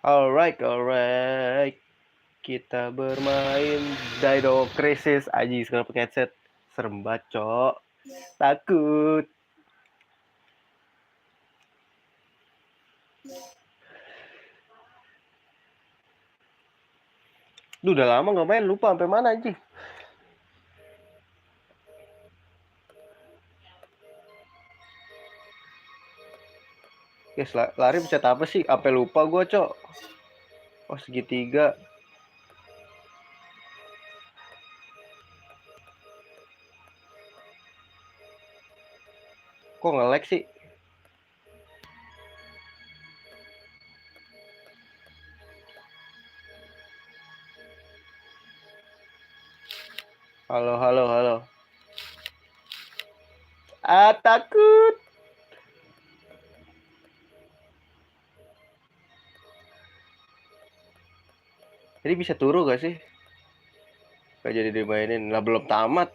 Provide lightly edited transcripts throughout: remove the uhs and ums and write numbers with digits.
Alright. Kita bermain Dino Crisis. Aji sekarang pakai headset. Serem banget, Cok. Takut. Duh, udah lama gak main. Lupa sampai mana, Aji. Guys, lari pencet apa sih? Sampai lupa gue, Cok. Oh, segitiga. Kok nge-lag sih? Halo. Takut. Jadi bisa turun gak sih? Gak jadi dimainin. Lah belum tamat.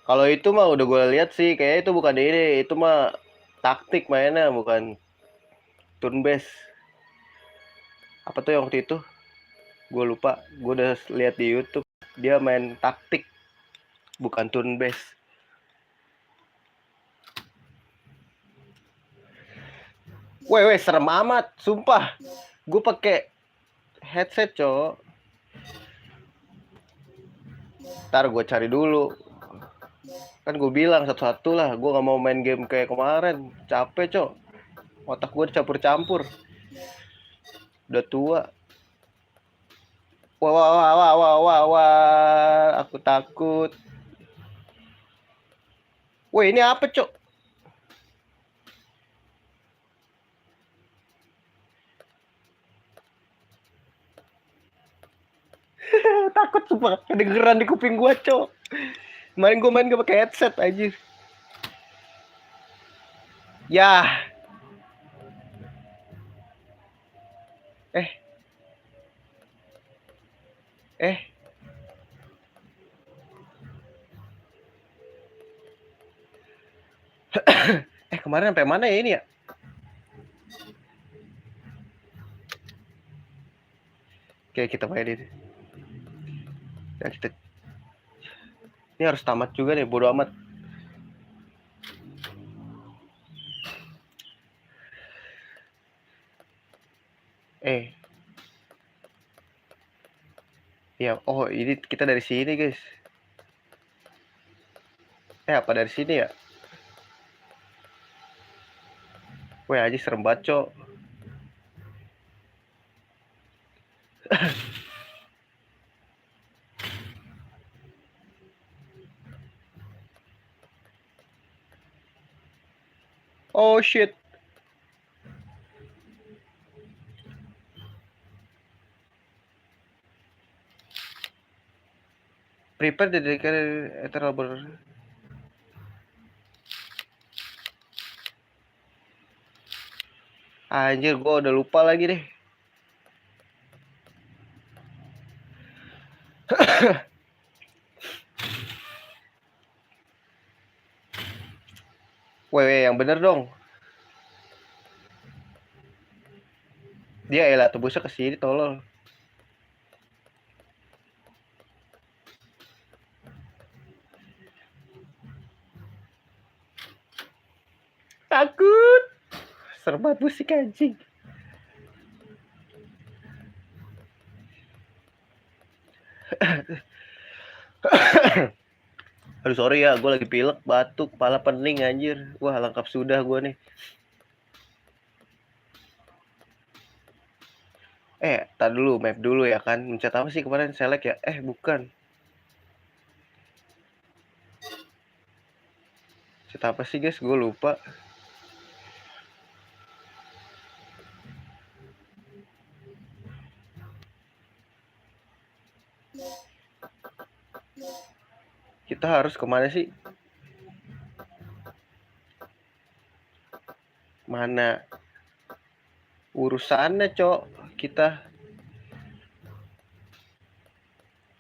Kalau itu mah udah gue lihat sih, kayaknya itu bukan ini, itu mah taktik mainnya, bukan turn based. Apa tuh yang waktu itu? Gue lupa, gue udah lihat di YouTube. Dia main taktik, bukan turn based. Weh, serem amat, sumpah. Gue pakai headset, cowok. Ntar gue cari dulu. Kan gue bilang satu-satu lah, gue gak mau main game kayak kemarin. Capek, cok. Otak gue dicampur-campur. Udah tua. Wah. Aku takut. Weh, ini apa, cok? Takut sumpah. Kedengeran di kuping gue, cok. Kemarin gue main gak pakai headset, aja. Yah. Eh. Kemarin sampai mana ya ini ya? Oke, kita mainin. Ya, kita... Ini harus tamat juga nih, bodo amat. Ya, oh ini kita dari sini, guys. Apa dari sini ya? Weh, aja serem banget, cok. Oh shit. Prepare dedicated eternal border. Anjir, gua udah lupa lagi deh. Weh, yang bener dong. Dia elah tebusnya ke sini, tolol. Takut. Serem banget musik, anjing. Aduh, sorry ya, gue lagi pilek, batuk, kepala pening, anjir. Wah, lengkap sudah gue nih. Tar dulu, map dulu ya kan. Mencet apa sih kemarin? Select ya? Bukan. Mencet apa sih, guys? Gue lupa. Kita harus kemana sih? Mana urusannya, cok? Kita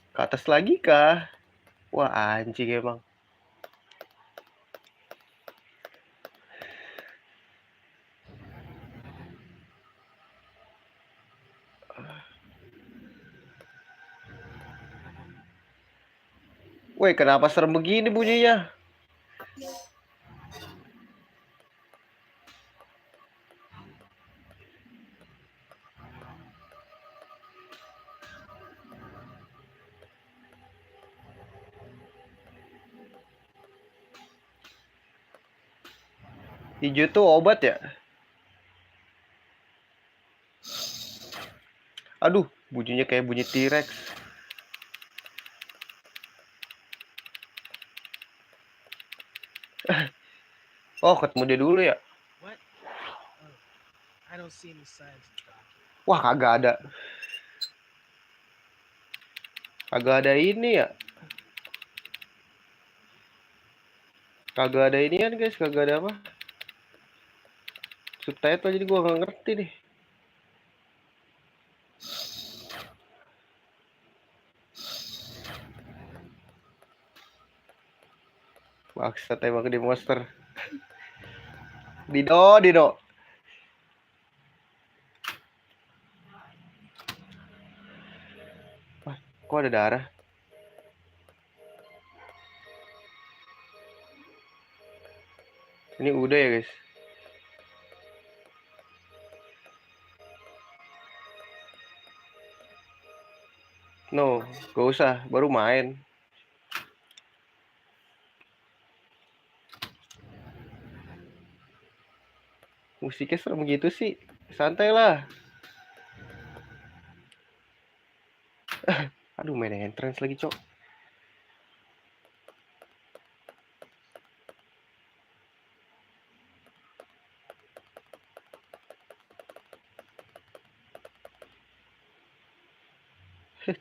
ke atas lagi kah? Wah, anjing emang. Woi, kenapa serem begini bunyinya? Hijau tuh obat ya? Aduh, bunyinya kayak bunyi T-Rex. Oh, ketemu dia dulu ya? Wah, kagak ada. Kagak ada ini ya? Kagak ada ini kan guys, kagak ada apa? Subtitle, jadi gua nggak ngerti nih. Maksud emang di monster. Dino. Wah, kok ada darah? Ini udah ya guys. No, gak usah, baru main. Musiknya serem gitu sih. Santai lah. Aduh, main entrance lagi, cok.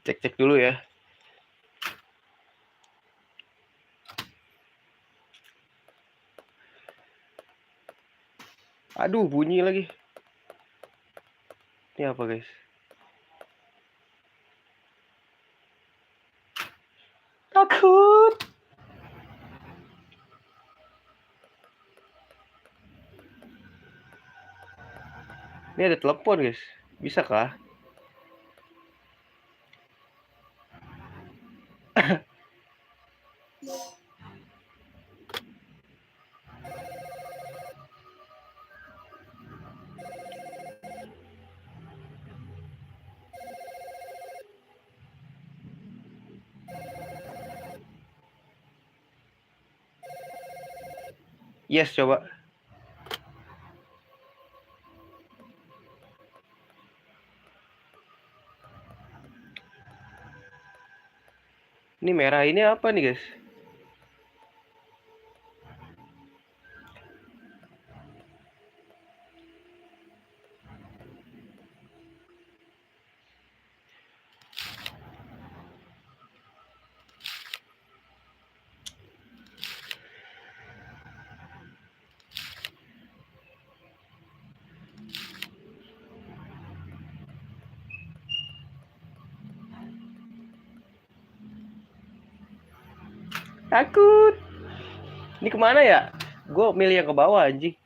Cek-cek dulu ya. Aduh, bunyi lagi. Ini apa guys? Takut. Ini ada telepon guys. Bisa kah? Yes, coba. Ini merah ini apa nih guys? Takut. Ini kemana ya? Gue milih yang ke bawah anjing.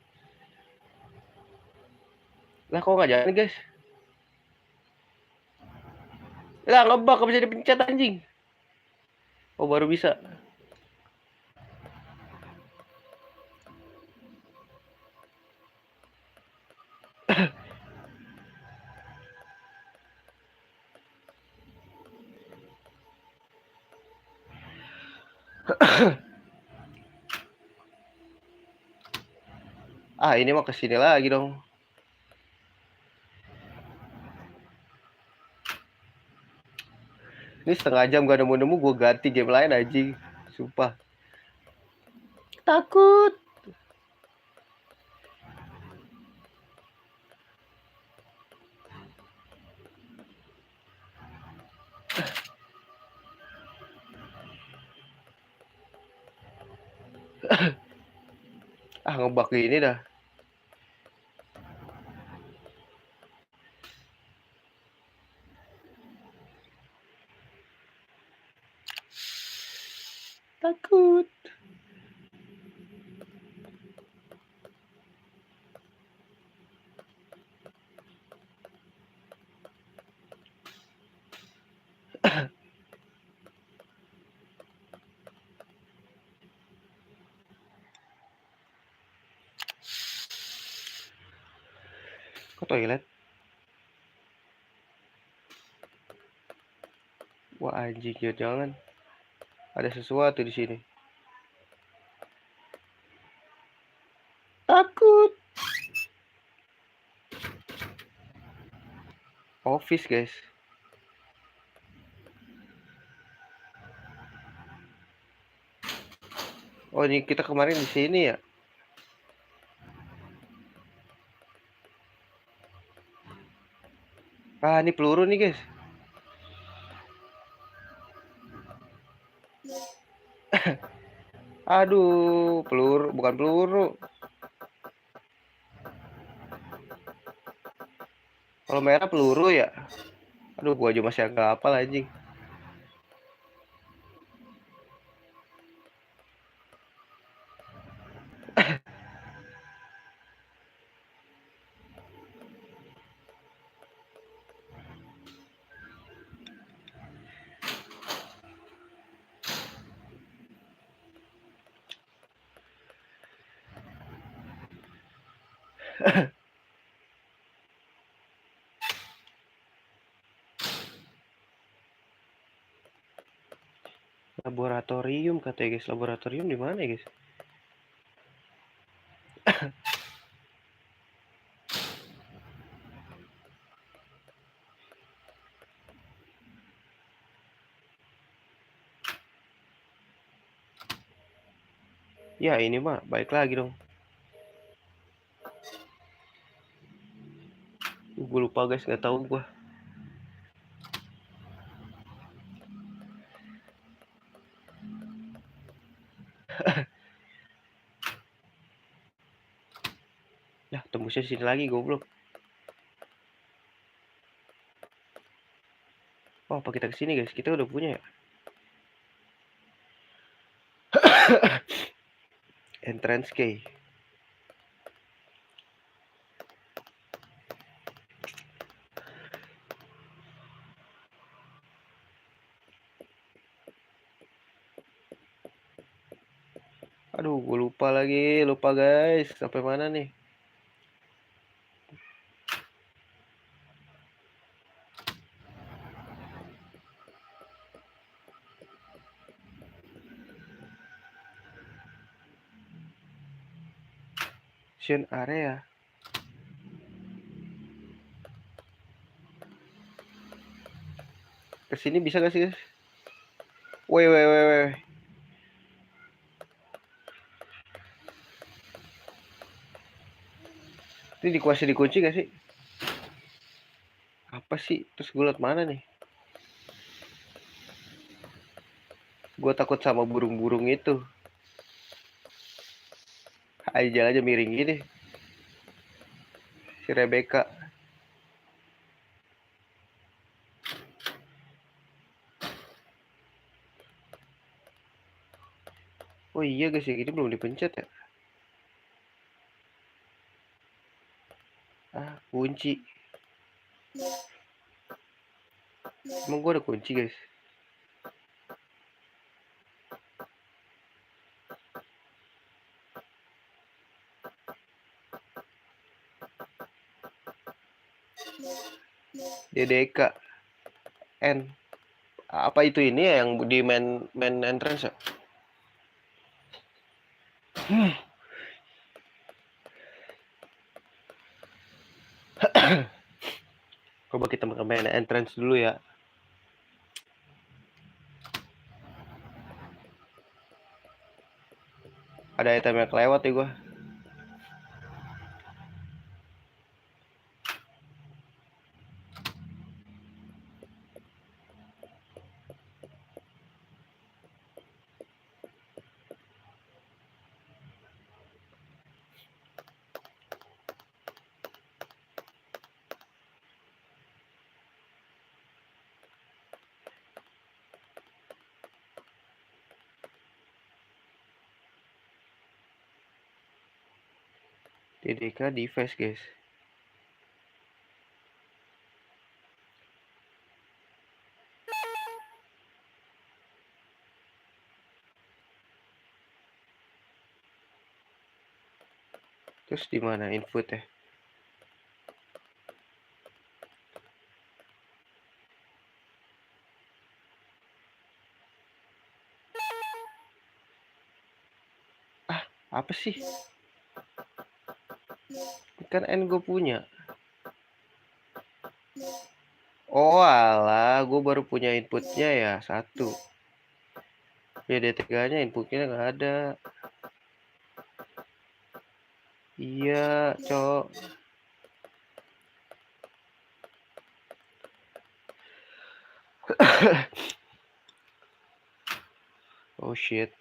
Lah kok nggak jalan guys? Lah ngebak, gak bisa dipencet anjing. Oh, baru bisa. Ah, ini mah kesini lagi dong. Ini setengah jam gak nemu-nemu, gue ganti game lain anjing. Sumpah. Takut. Ah, ngebak gini dah. Takut. Ke toilet. Wah anjing ya, jangan. Ada sesuatu di sini. Takut. Office guys. Oh ini kita kemarin di sini ya. Ah ini peluru nih guys. Aduh, peluru bukan peluru. Kalau merah peluru ya. Aduh, gua aja masih agak hafal anjing. Laboratorium katanya guys. Laboratorium di mana ya guys? Ya ini mah balik lagi dong. Gue lupa guys, nggak tahu gue. Ya tembusnya sini lagi goblok. Oh apa kita kesini guys? Kita udah punya ya. Entrance key. Aduh, gue lupa lagi, lupa guys. Sampai mana nih? Mission area. Kesini bisa gak sih guys? Woi, woi, woi, woi. Ini dikuasai dikunci gak sih? Apa sih? Terus gue liat mana nih? Gue takut sama burung-burung itu. Aja aja miring gini. Si Rebecca. Oh iya guys, ya gini belum dipencet ya? Ah, kunci. Emang gue ada kunci guys? DDK N. Apa itu ini ya yang di main entrance ya? Coba kita main entrance dulu ya. Ada item yang kelewat ya gue. DDK device guys. Terus di mana input ya? Apa sih? Kan N gue punya. Oh alah, gue baru punya inputnya ya, 1. Ya D3-nya inputnya nggak ada. Iya, cok. Oh shit.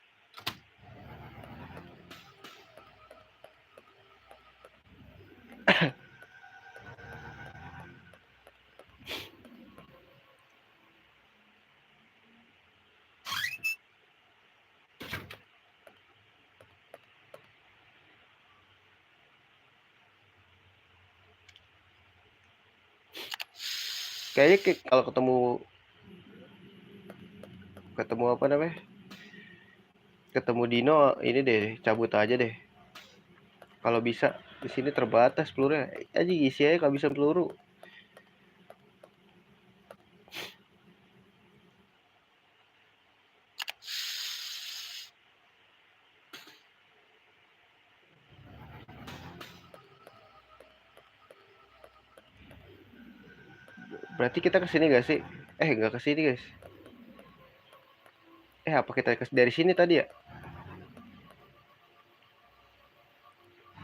Kayaknya kalau ketemu apa namanya? Ketemu Dino ini deh, cabut aja deh. Kalau bisa di sini terbatas pelurunya. Aja isi aja kehabisan peluru. Berarti kita kesini gak sih? Nggak kesini guys. Apa kita dari sini tadi ya?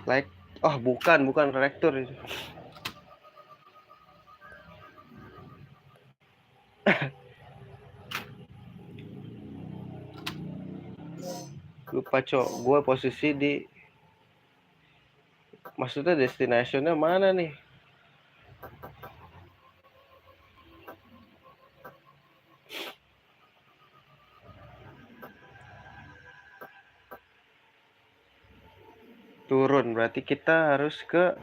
Like, oh bukan reaktor itu. Lupa cok, gue posisi di, maksudnya destinationnya mana nih? Turun, berarti kita harus ke,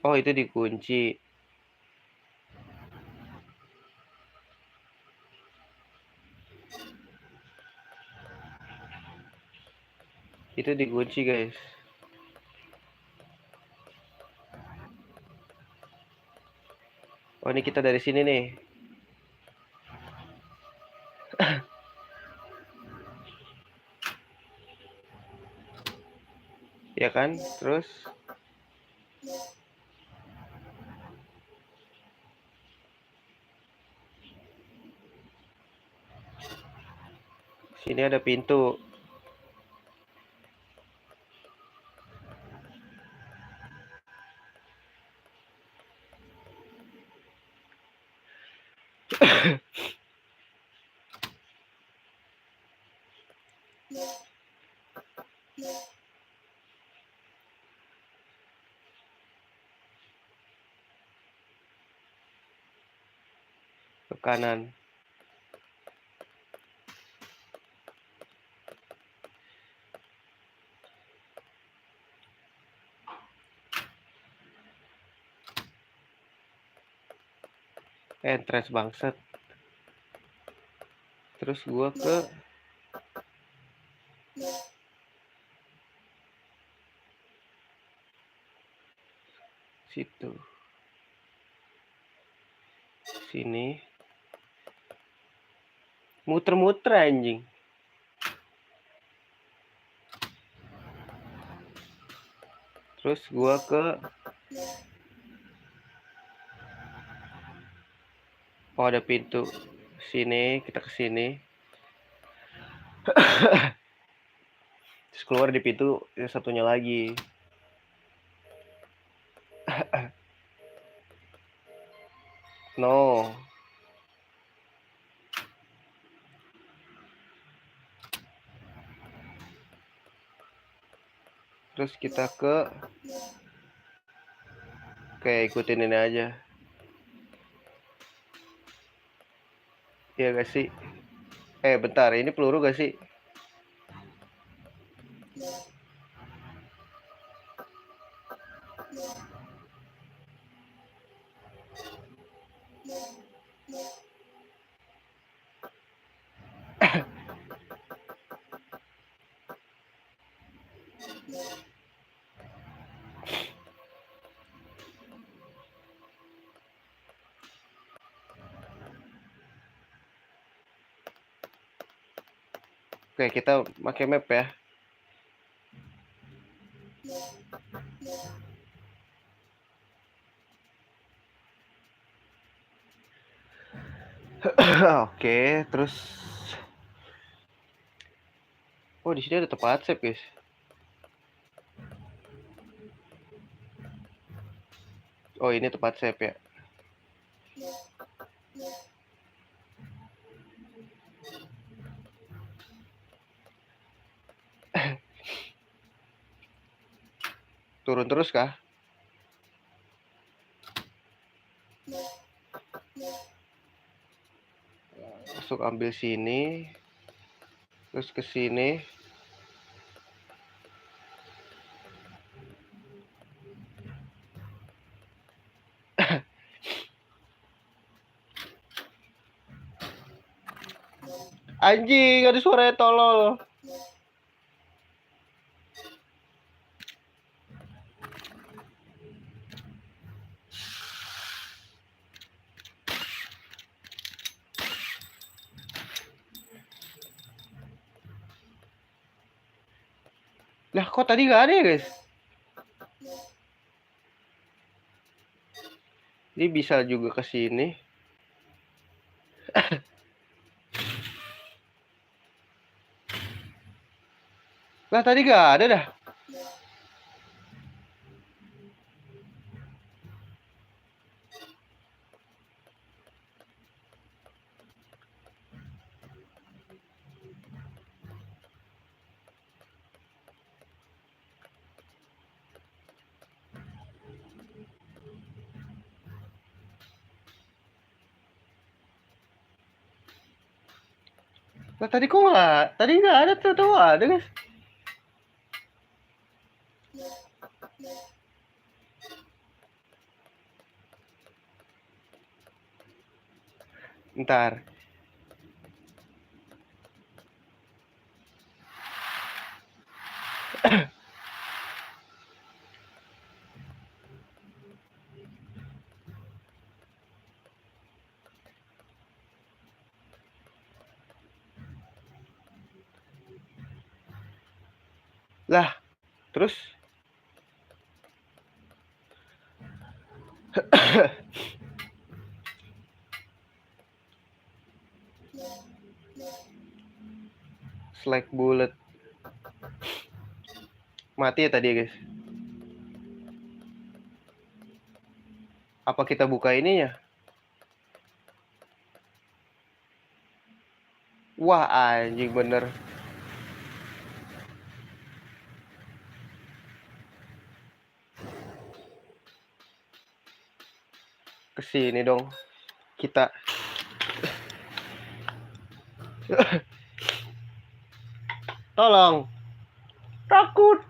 oh itu dikunci. Itu dikunci guys. Oh ini kita dari sini nih. Ya kan? Terus sini ada pintu. Ke kanan. Entrance bangsat. Terus gua ke situ. Sini. Muter-muter anjing. Terus gua ke, oh ada pintu. Sini, kita ke sini. Terus keluar di pintu yang satunya lagi. No. Terus kita kayak ikutin ini aja. Iya gak sih? Bentar, ini peluru gak sih? Oke, kita pakai map ya. Oke, terus oh di sini ada tempat save, guys. Oh, ini tempat save ya. Turun terus kah? Masuk ambil sini. Terus ke sini. Anjing, ada suara tolol. Lah, kok tadi nggak ada ya, guys? Ini bisa juga ke sini. Lah, tadi nggak ada dah. Lah, tadi kok nggak? Tadi nggak ada tuh ada, guys. Ntar. Lah, terus select bullet. Mati ya tadi, guys. Apa kita buka ininya? Wah, anjing bener. Kesini dong. Kita. Tolong. Takut.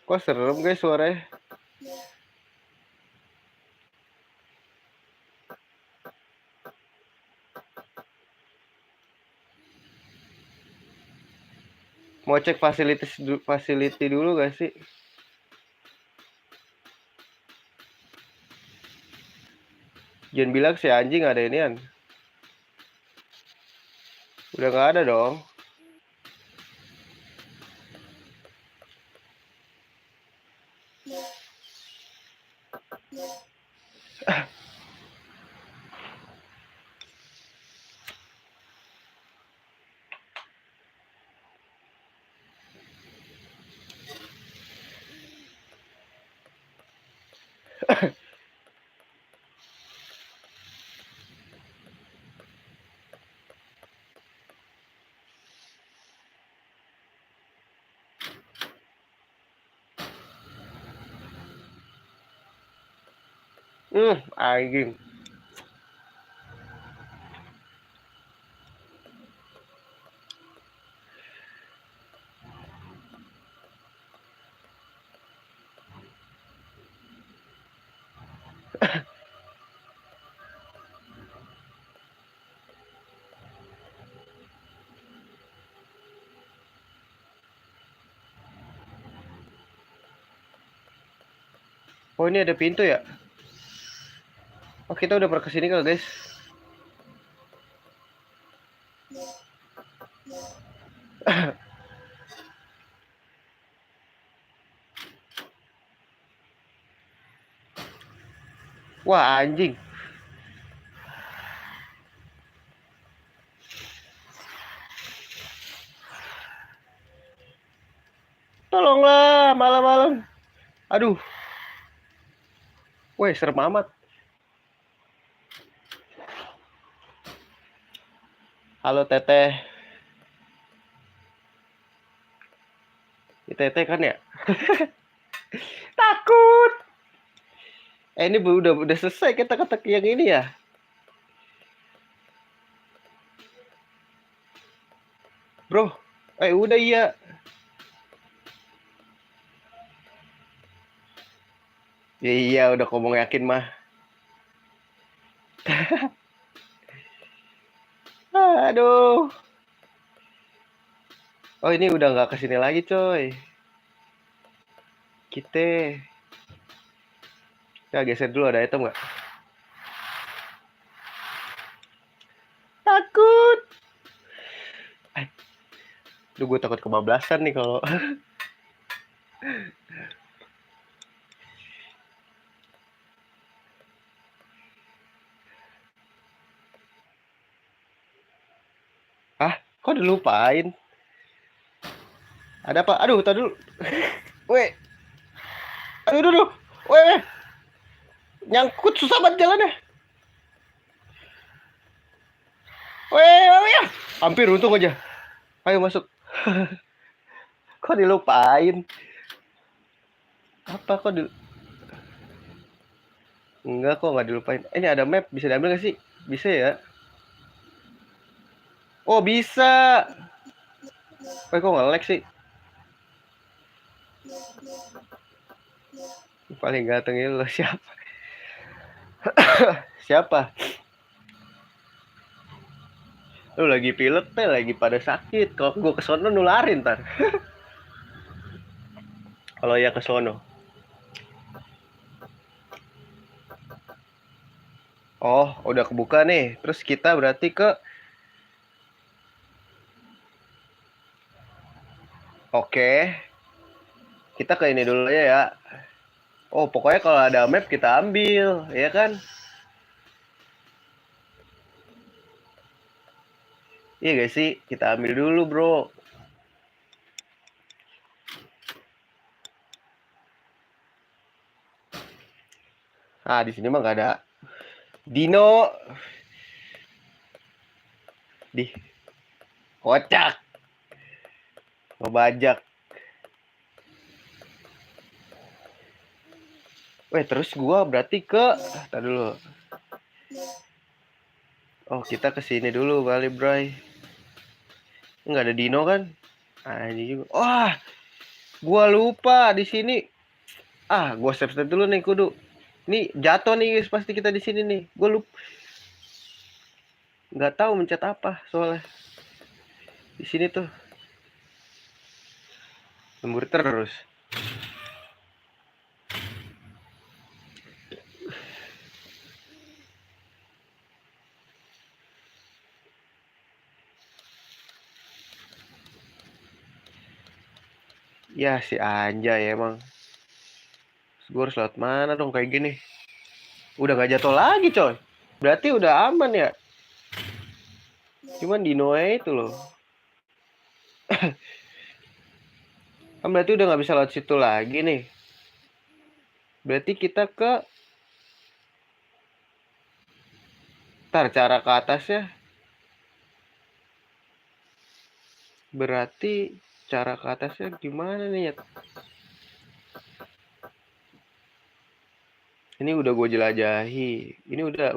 Kok serem, guys, suaranya? Mau cek facility dulu gak sih? Jangan bilang si anjing ada inian. Udah gak ada dong. Anjing. Oh, ini ada pintu ya? Oh, kita udah pernah kesini kali, guys. Wah, anjing. Tolonglah, malam-malam. Aduh. Weh, serem amat. Halo, Teteh. Ini Teteh kan ya? Takut. Ini udah selesai kata-kata yang ini ya? Bro. Udah iya. Ya iya, udah ngomong yakin mah. Aduh. Oh, ini udah nggak kesini lagi, coy. Kita. Ya, geser dulu, ada item nggak? Takut. Duh, gue takut kebablasan nih kalau... Hah? Kok udah lupain? Ada apa? Aduh, tadi dulu. Weh. Aduh, aduh, aduh. Weh. Nyangkut susah banget jalannya. Weh, weh. Hampir untung aja. Ayo masuk. Kok dilupain? Apa kok Enggak kok, nggak dilupain. Ini ada map, bisa diambil nggak sih? Bisa ya? Oh, bisa. Kok nge-lag sih? Paling ganteng ini lo siapa? Siapa? Lu lagi pilek teh, lagi pada sakit. Kalau gue ke sono nularin ntar. Kalau ya ke sono. Oh, udah kebuka nih. Terus kita berarti ke... Oke. Kita ke ini dulu ya. Oh, pokoknya kalau ada map kita ambil, ya kan? Iya gak sih? Kita ambil dulu, bro. Ah, di sini mah gak ada Dino. Di kocak. Ngebajak. Weh, terus gua berarti ke... Tadi dulu. Oh, kita ke sini dulu kali, Bray. Nggak ada Dino kan? Ah, ini juga. Wah, gua lupa di sini. Ah, gua save dulu nih kudu. Ini jatuh nih guys, pasti kita di sini nih. Gua lupa. Nggak tahu mencet apa soalnya. Di sini tuh lembur terus. Ya si anjay emang. Gue harus lewat mana dong kayak gini? Udah nggak jatuh lagi coy. Berarti udah aman ya. Cuman di Noe itu loh. Kan berarti udah nggak bisa lewat situ lagi nih. Berarti kita ke... Ntar cara ke atasnya. Berarti cara ke atasnya gimana nih ya? Ini udah gue jelajahi. Ini udah.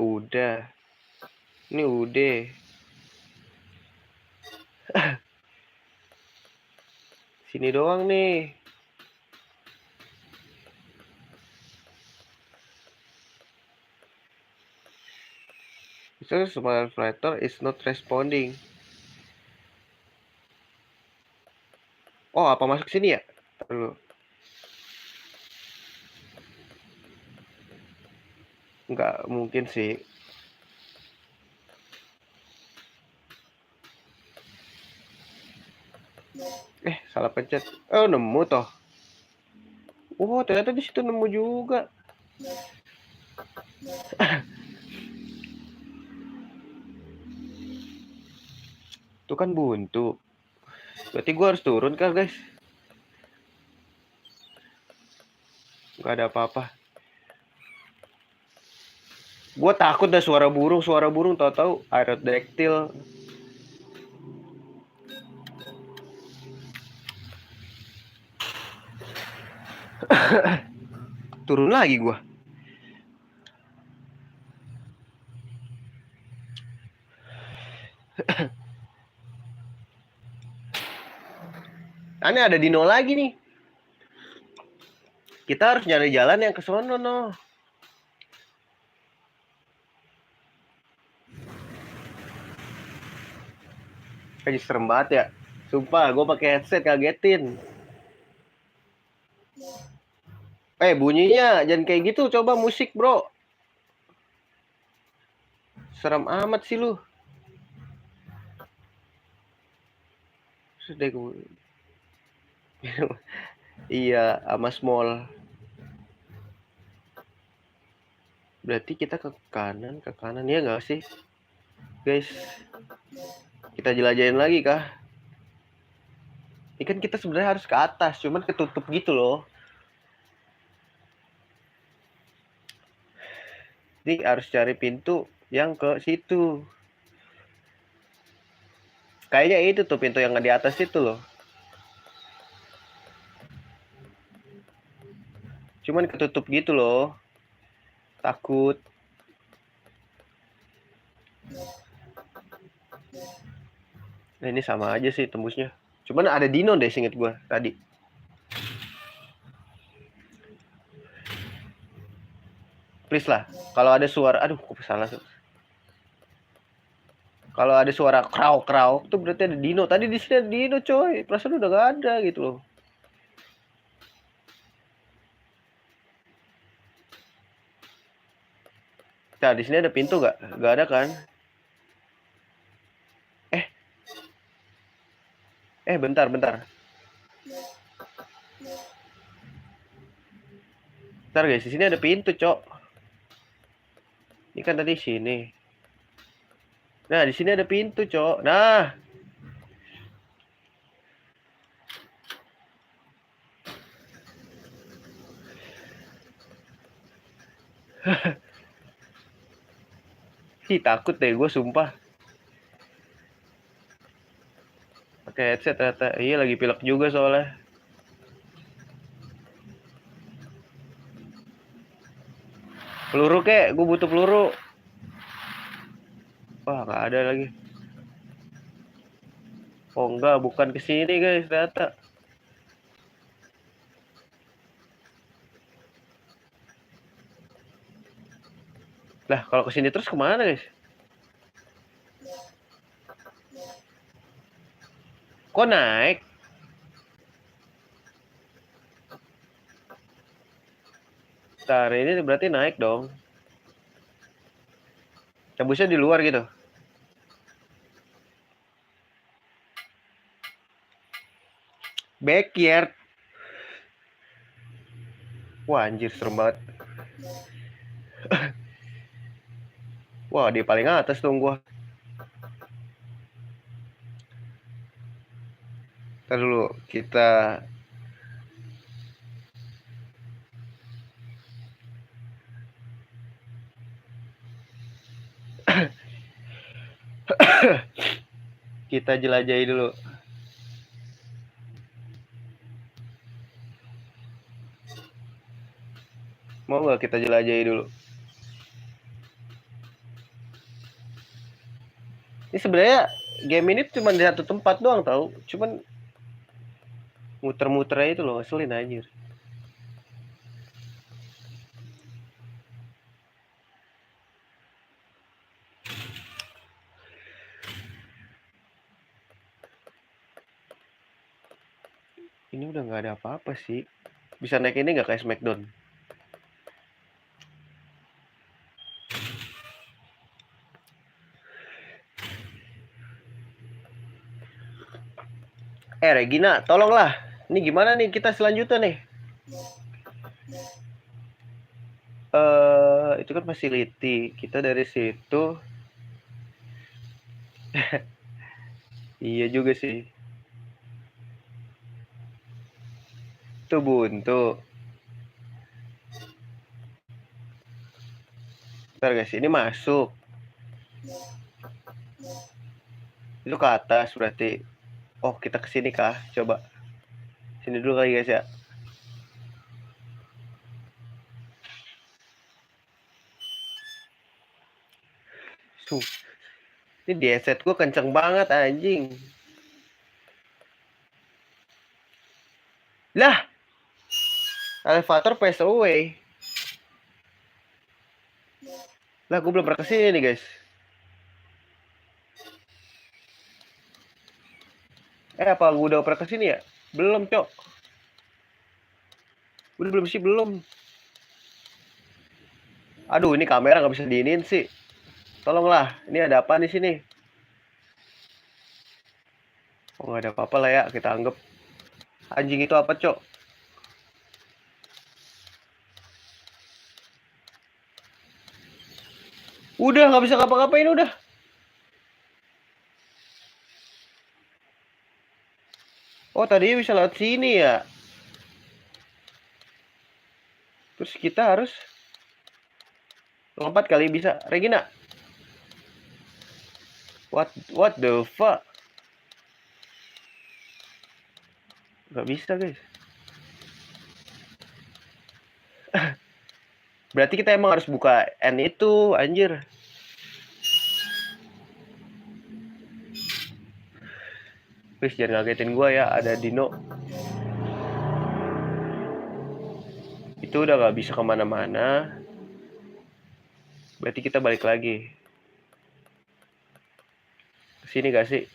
Ini udah. Sini doang nih. Misalnya small flatter is not responding. Oh, apa masuk sini ya? Dulu. Nggak mungkin sih. Salah pencet. Oh, nemu toh. Oh, ternyata di situ nemu juga. Itu kan buntu. Berarti gua harus turun kah, guys? Nggak ada apa-apa. Gua takut dah suara burung, tahu-tahu aerodactyl. Turun lagi gua. Aneh, ada dino lagi nih. Kita harus nyari jalan yang ke sono, no. Kayak serem banget ya. Sumpah, gue pakai headset kagetin. Bunyinya jangan kayak gitu. Coba musik, bro. Serem amat sih lu. Sudah gue. Iya, sama small. Berarti kita ke kanan ya nggak sih, guys? Kita jelajahin lagi kah? Ini kan kita sebenarnya harus ke atas, cuman ketutup gitu loh. Jadi harus cari pintu yang ke situ. Kayaknya itu tuh pintu yang di atas itu loh. Cuman ketutup gitu loh. Takut. Nah, ini sama aja sih tembusnya. Cuman ada dino deh, seinget gue tadi. Please lah. Kalau ada suara, aduh, kok salah. Kalau ada suara krauk tuh berarti ada dino. Tadi di sini ada dino, coy. Perasaan udah gak ada gitu loh. Nah, di sini ada pintu gak? Gak ada kan? Bentar. Bentar guys, di sini ada pintu, cok. Ini kan tadi sini. Nah, di sini ada pintu, cok. Nah. Takut deh gue, sumpah. Pakai headset ternyata. Iya, lagi pilek juga soalnya. Peluru kek, gue butuh peluru. Wah, nggak ada lagi. Oh enggak, bukan ke sini guys, ternyata. Lah, kalau ke sini terus kemana guys? Kok naik? Bentar, ini berarti naik dong. Tembusnya di luar gitu. Backyard. Wah, anjir, serem banget. Wah, di paling atas dong gua. Ntar dulu, kita... kita jelajahi dulu. Mau nggak kita jelajahi dulu? Ini sebenarnya game ini cuma di satu tempat doang tau. Cuman muter-muter aja itu loh, ngeselin anjir. Ini udah nggak ada apa-apa sih. Bisa naik ini nggak kayak Smackdown? Regina, tolonglah. Ini gimana nih kita selanjutnya nih? Itu kan facility. Kita dari situ. Iya juga sih. Itu buntu. Bentar guys, ini masuk. Itu ke atas berarti. Oh, kita kesini kah? Coba. Sini dulu kali guys ya. Ini di headset gue kenceng banget anjing. Lah, elevator pass away. Lah, gue belum pernah kesini nih guys. Apa gue udah pernah kesini ya? Belum, cok. Udah belum sih, belum. Aduh, ini kamera nggak bisa diinin sih. Tolonglah, ini ada apa di sini? Oh, nggak ada apa-apa lah ya, kita anggap. Anjing itu apa, cok? Udah, nggak bisa ngapa-ngapain udah. Oh, tadinya bisa lewat sini ya. Terus kita harus lompat kali bisa. Regina. What the fuck? Gak bisa guys. Berarti kita emang harus buka N itu, anjir. Please jangan ngagetin gua ya, ada Dino. Itu udah gak bisa kemana-mana. Berarti kita balik lagi. Kesini gak sih?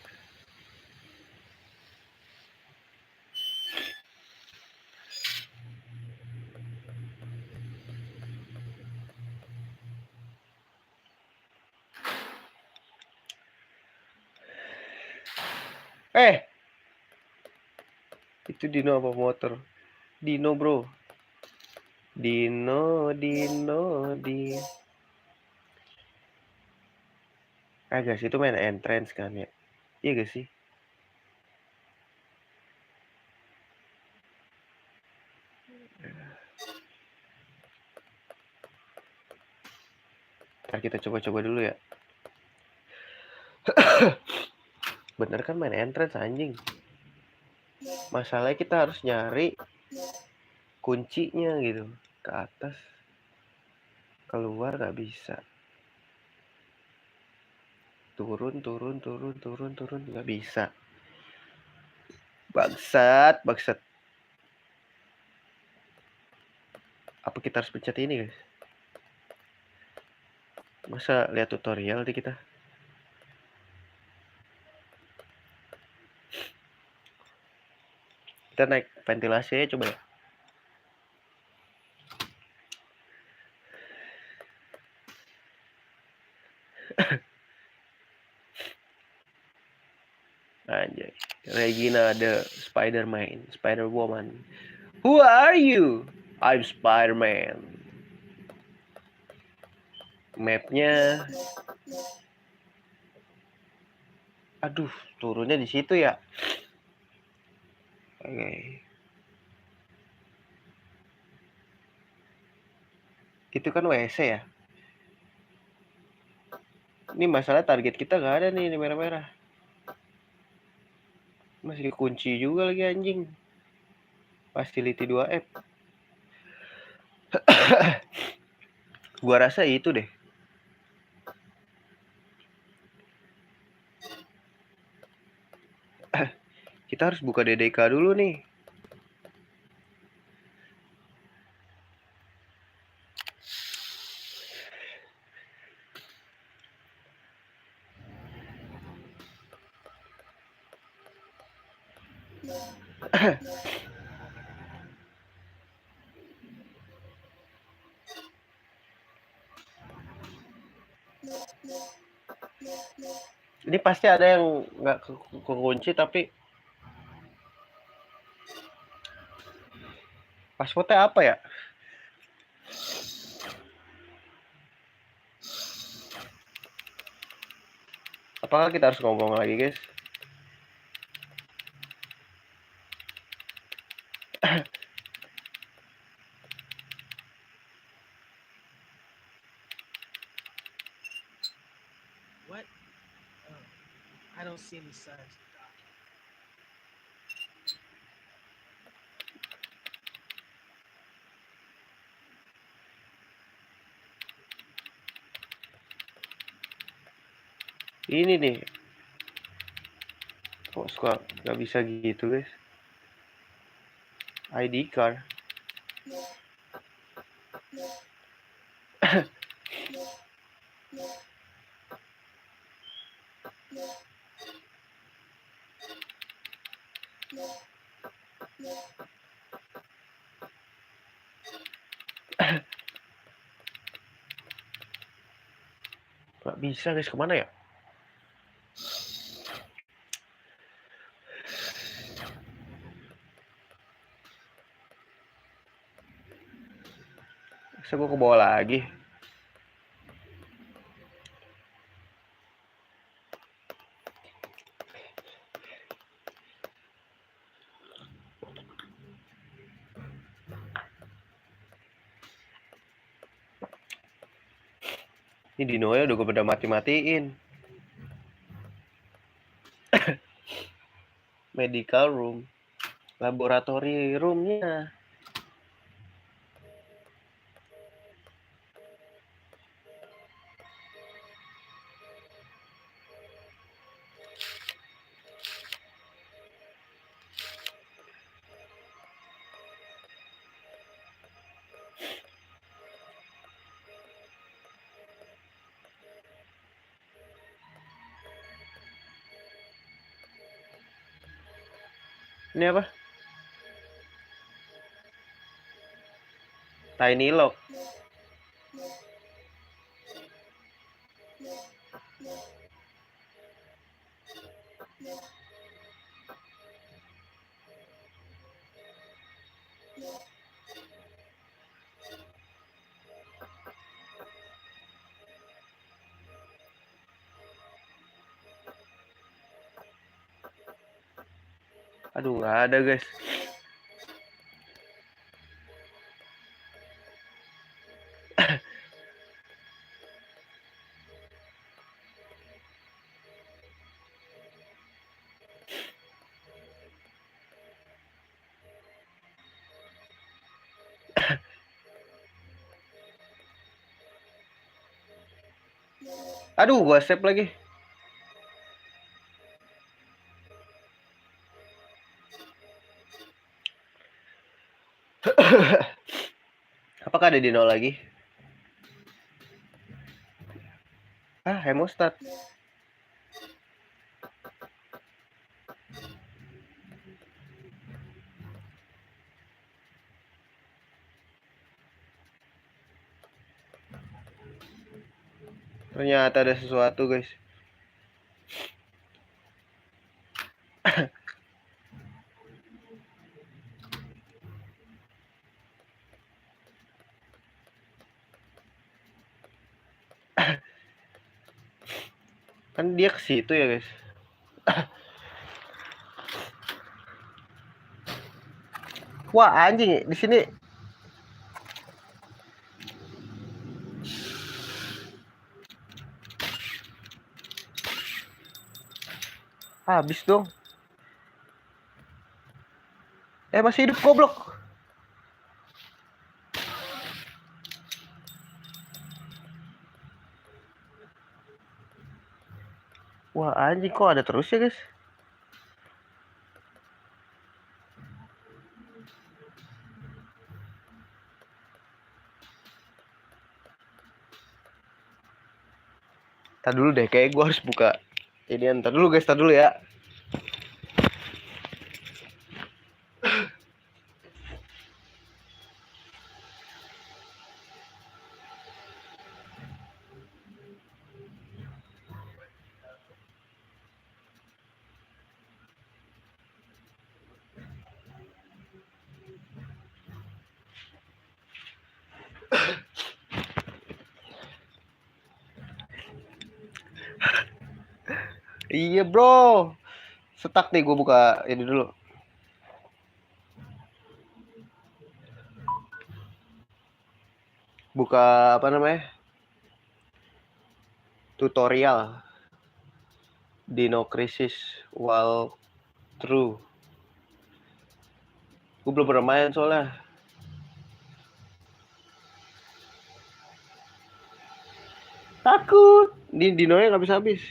Itu Dino apa motor? Dino bro. Dino. Guys, itu main entrance kan ya? Iya gak sih? Ntar kita coba-coba dulu ya. Bener kan main entrance anjing. Masalahnya kita harus nyari kuncinya gitu. Ke atas. Keluar gak bisa. Turun. Gak bisa. Bangsat. Apa kita harus pencet ini guys? Masa lihat tutorial di kita? Kita naik ventilasi aja coba ya. Anjay. Regina the Spider-Man, Spider-Woman. Who are you? I'm Spider-Man. Mapnya. Aduh, turunnya di situ ya. Oke. Itu kan WC ya. Ini masalah target kita gak ada nih, ini merah-merah. Masih dikunci juga lagi anjing. Facility 2F. Gua rasa itu deh. Kita harus buka DDK dulu nih. Ini pasti ada yang nggak kekunci tapi Passwordnya apa ya? Apakah kita harus ngomong lagi, guys? What? Oh, I don't see any signs. Ini nih. Kok suka nggak bisa gitu, guys? ID card. Nggak bisa, guys. Kemana ya? Masa gue ke bawah lagi? Ini dinonya udah gue pada mati-matiin. Medical room. Laboratory roomnya. Ini apa? Tiny lock. Aduh, nggak ada, guys. Aduh, gua save lagi. Apakah ada dino lagi? Ah, hemostat. Ternyata ada sesuatu, guys. Kan dia ke situ ya, guys. Wah, anjing, di sini. Habis dong. Masih hidup, goblok. Wah, anjing, kok ada terus ya, guys? Ntar dulu deh, kayak gue harus buka ini. Ntar dulu, guys, ntar dulu ya. Iya bro. Stuck nih, gue buka ini dulu. Buka apa namanya? Tutorial Dino Crisis Walk Through. Gue belum pernah main soalnya. Takut. Dinonya nggak habis-habis.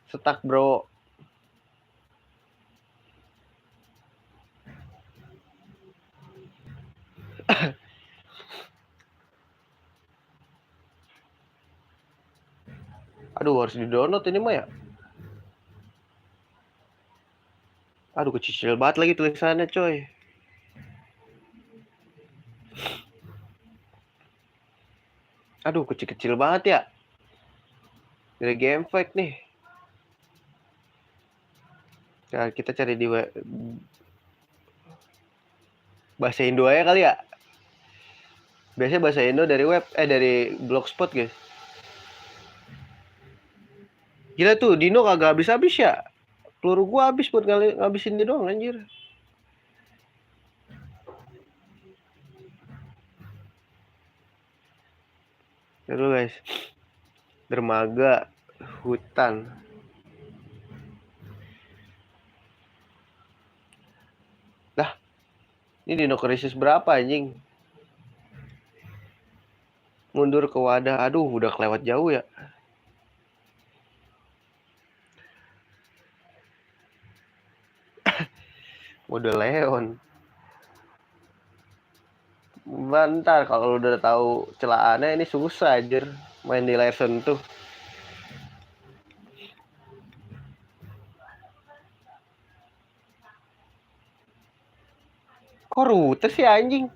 Stuck bro. Aduh, harus di-download ini mah ya. Aduh, kecil banget lagi tulisannya coy. Aduh, kecil-kecil banget ya. Dari game fact nih. Nah, kita cari di bahasa Indo aja kali ya. Biasanya bahasa Indo dari dari blogspot guys. Gila tuh, Dino kagak habis-habis ya. Peluru gua habis buat ngabisin dia doang anjir. Terus guys. Dermaga hutan. Lah, ini Dino Crisis berapa anjing? Mundur ke wadah. Aduh, udah kelewat jauh ya. Mode Leon. Bentar, kalau udah tahu celaannya ini susah anjir main di layar sentuh. Kok rute sih anjing?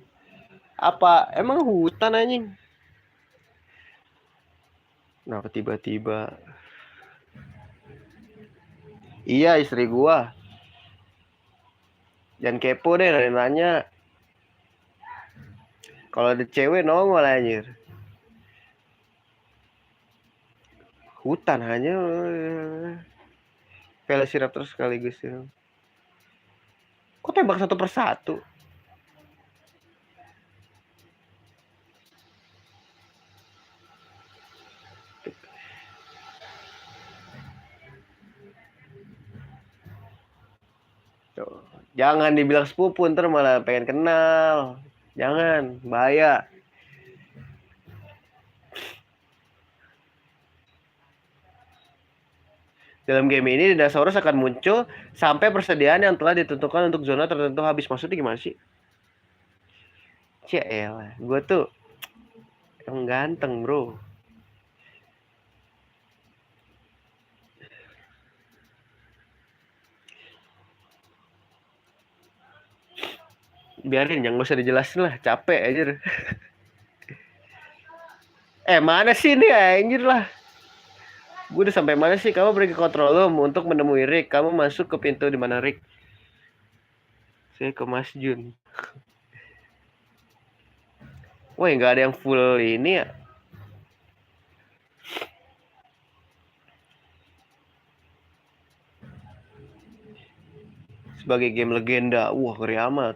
Apa emang hutan anjing? Kenapa tiba-tiba? Iya, istri gua. Jangan kepo deh nanya. Kalau ada cewek nongol anjir. Hutan hanya Velociraptor sekaligus ya. Kok tembak satu persatu? Tuh. Jangan dibilang sepupu, ntar malah pengen kenal. Jangan, bahaya. Dalam game ini, dinosaurus akan muncul sampai persediaan yang telah ditentukan untuk zona tertentu habis. Maksudnya gimana sih? Cielah, gue tuh emang ganteng bro. Biarin, jangan usah dijelasin lah, capek aja. Mana sih ini anjir lah. Gue udah sampai mana sih? Kamu pergi ke control room untuk menemui Rick. Kamu masuk ke pintu di mana Rick? Saya ke Mas Jun. Wah, nggak ada yang full ini ya. Sebagai game legenda. Wah, ngeri amat.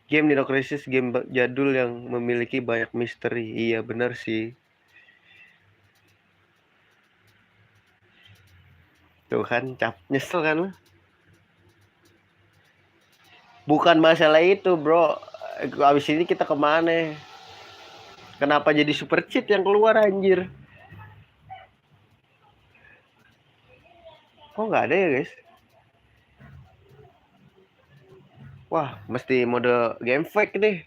Game Dino Crisis, game jadul yang memiliki banyak misteri. Iya, benar sih. Tuh kan, nyesel kan lu? Bukan masalah itu, bro. Abis ini kita kemana? Kenapa jadi super cheat yang keluar anjir? Kok nggak ada ya, guys? Wah, mesti mode game fake deh.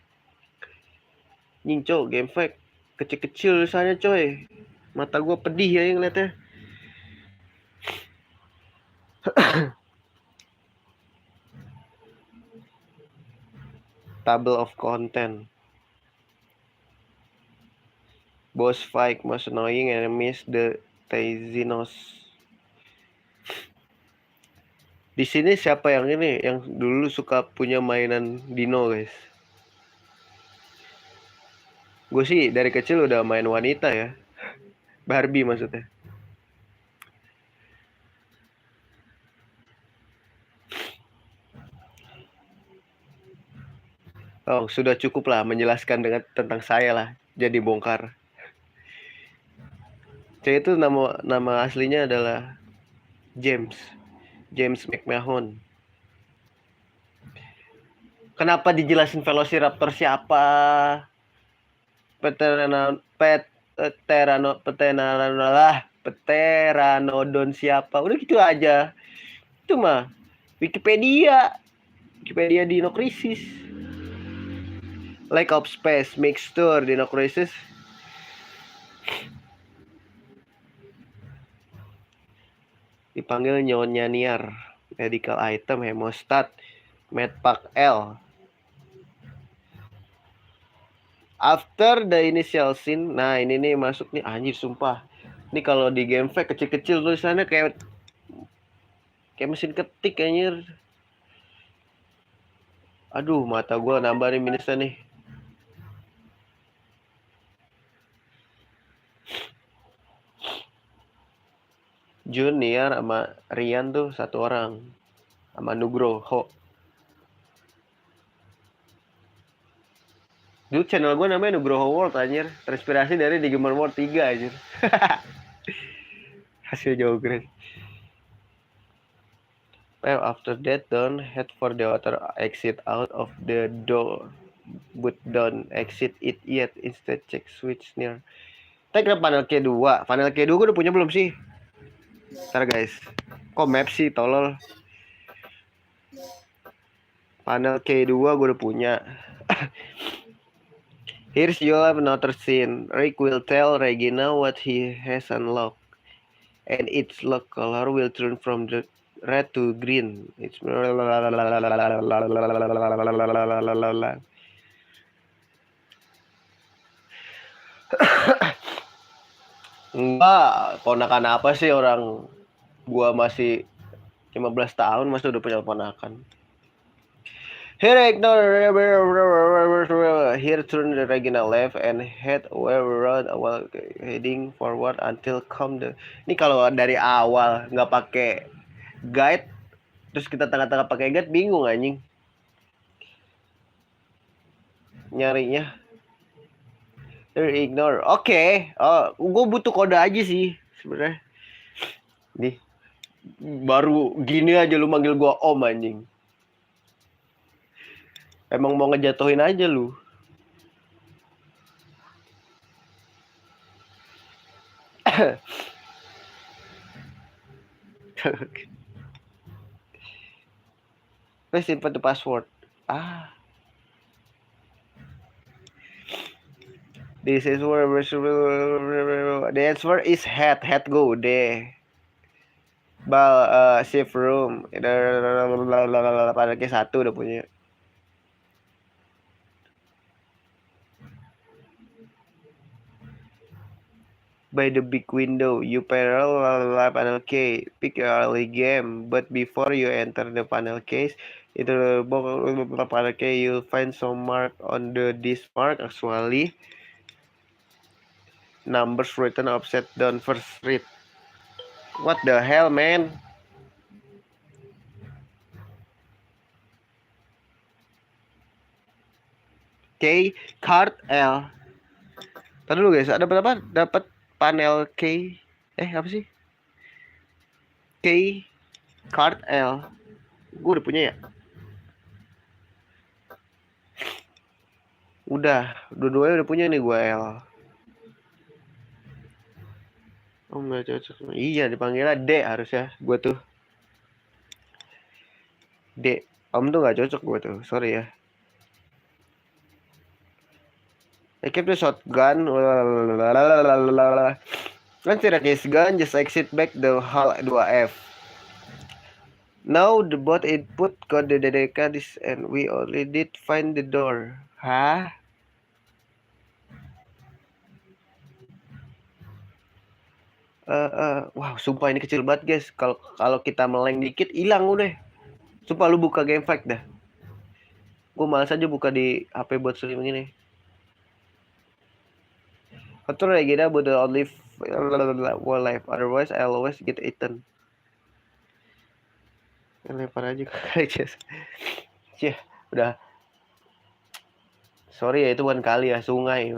Nyingco, game fake. Kecil-kecil misalnya coy. Mata gue pedih ya ngeliatnya. Table of content. Boss fight most annoying enemies the Taizinos. Di sini siapa yang ini yang dulu suka punya mainan Dino, guys? Gue sih dari kecil udah main wanita ya. Barbie maksudnya. Oh, sudah cukup lah menjelaskan tentang saya lah. Jadi bongkar. Saya itu nama aslinya adalah James. James McMahon. Kenapa dijelasin Velociraptor siapa? Pteranodon siapa? Udah gitu aja. Itu mah Wikipedia Dino Crisis. Lack of space mixture Dino Crisis. Dipanggil Nyonya Niar. Medical item hemostat Medpak L. After the initial scene, nah ini nih masuk nih anjir sumpah. Ini kalau di game fact kecil-kecil tulisannya kayak mesin ketik anjir. Aduh, mata gua nambah nih minusnya nih. Junior sama Rian tuh satu orang. Sama Nugroho. Dulu channel gue namanya Nugroho World anjir. Terinspirasi dari Digimon World 3 anjir. Hasil jauh keren. Well, after that, don't head for the other exit out of the door. But don't exit it yet. Instead, check switch near. Kita ke panel Q2. Panel Q2 gue udah punya belum sih? Ntar guys. Kok map sih tolol? Panel K2 gue udah punya. Here's you'll have another scene. Rick will tell Regina what he has unlocked. And its lock color will turn from the red to green. It's enggak, ponakan apa sih orang gua masih 15 tahun masih udah punya ponakan. Here ignore here turn the Regina left and head around while heading forward until come the. Ini kalau dari awal nggak pakai guide terus kita tengah-tengah pakai guide bingung anjing. Nyarinya. Ignore. Oke. Oh, gue butuh kode aja sih sebenarnya. Nih. Baru gini aja lu manggil gua Om anjing. Emang mau ngejatuhin aja lu. Please input the password. Ah. This is where the answer is head go deh. Shift room. Pada ke satu udah punya. By the big window, you parallel panel K. Pick your early game, but before you enter the panel case, itu panel K, you'll find some mark on this mark actually. Numbers written upside down first read. What the hell, man? K card L. Tadi dulu guys, ada berapa? Dapat panel K. Apa sih? K card L. Gue udah punya ya? Udah, dua-duanya udah punya nih gue L. Oh nggak cocok. Iya dipanggilnya D harusnya. Gue tuh D. Om tuh nggak cocok gue tuh. Sorry ya. Equip the shotgun. Consider this gun. Just exit back the hall 2F. Now the bot input code DDK this and we only did find the door. Hah? Wow, sumpah ini kecil banget guys. Kalau kita meleng dikit hilang udah. Sumpah lu buka game fact dah. Gue malas aja buka di HP buat streaming ini. Betul Regina, but the only wildlife. Otherwise, I always get eaten. Lempar aja ke Cih, udah. Sorry ya, itu bukan kali ya, sungai.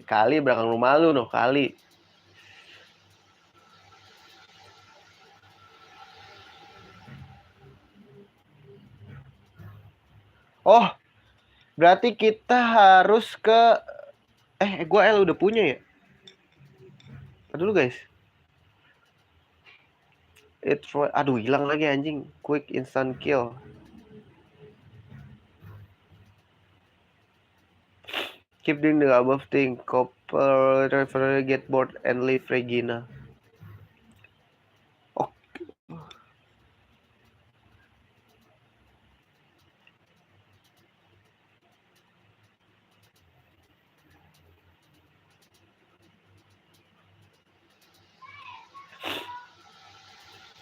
Kali belakang rumah lu noh, kali. Oh, berarti kita harus ke gua L udah punya ya. Dulu guys. Aduh, hilang lagi anjing. Quick instant kill. Keep doing the above thing. Copper refer get bored and leave Regina. Oh.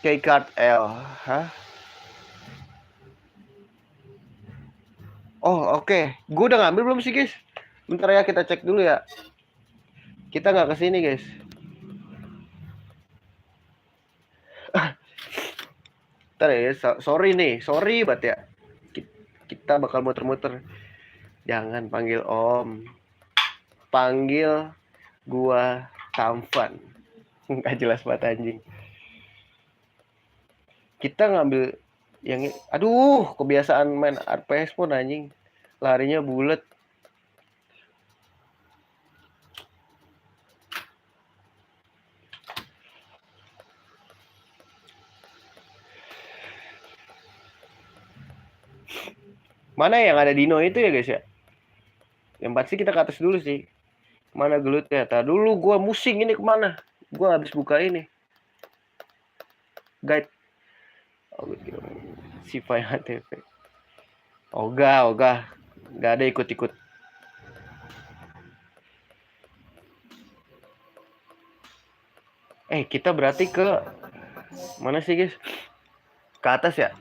K card L, hah? Oh, oke. Gue udah ngambil belum sih, guys? Bentar ya, kita cek dulu ya. Kita nggak kesini, guys. Ntar ya, sorry nih. Sorry banget ya. Kita bakal muter-muter. Jangan panggil Om. Panggil gua Tampan. Nggak jelas banget anjing. Kita ngambil yang ini. Aduh, kebiasaan main RPS pun anjing. Larinya bulat. Mana yang ada Dino itu ya guys ya? Yang pasti kita ke atas dulu sih. Mana gelutnya? Tadi dulu gua musing ini kemana? Gua habis buka ini. Guide. Oh, si HTV. Ogah. Gak ada ikut-ikut. Kita berarti ke mana sih guys? Ke atas ya?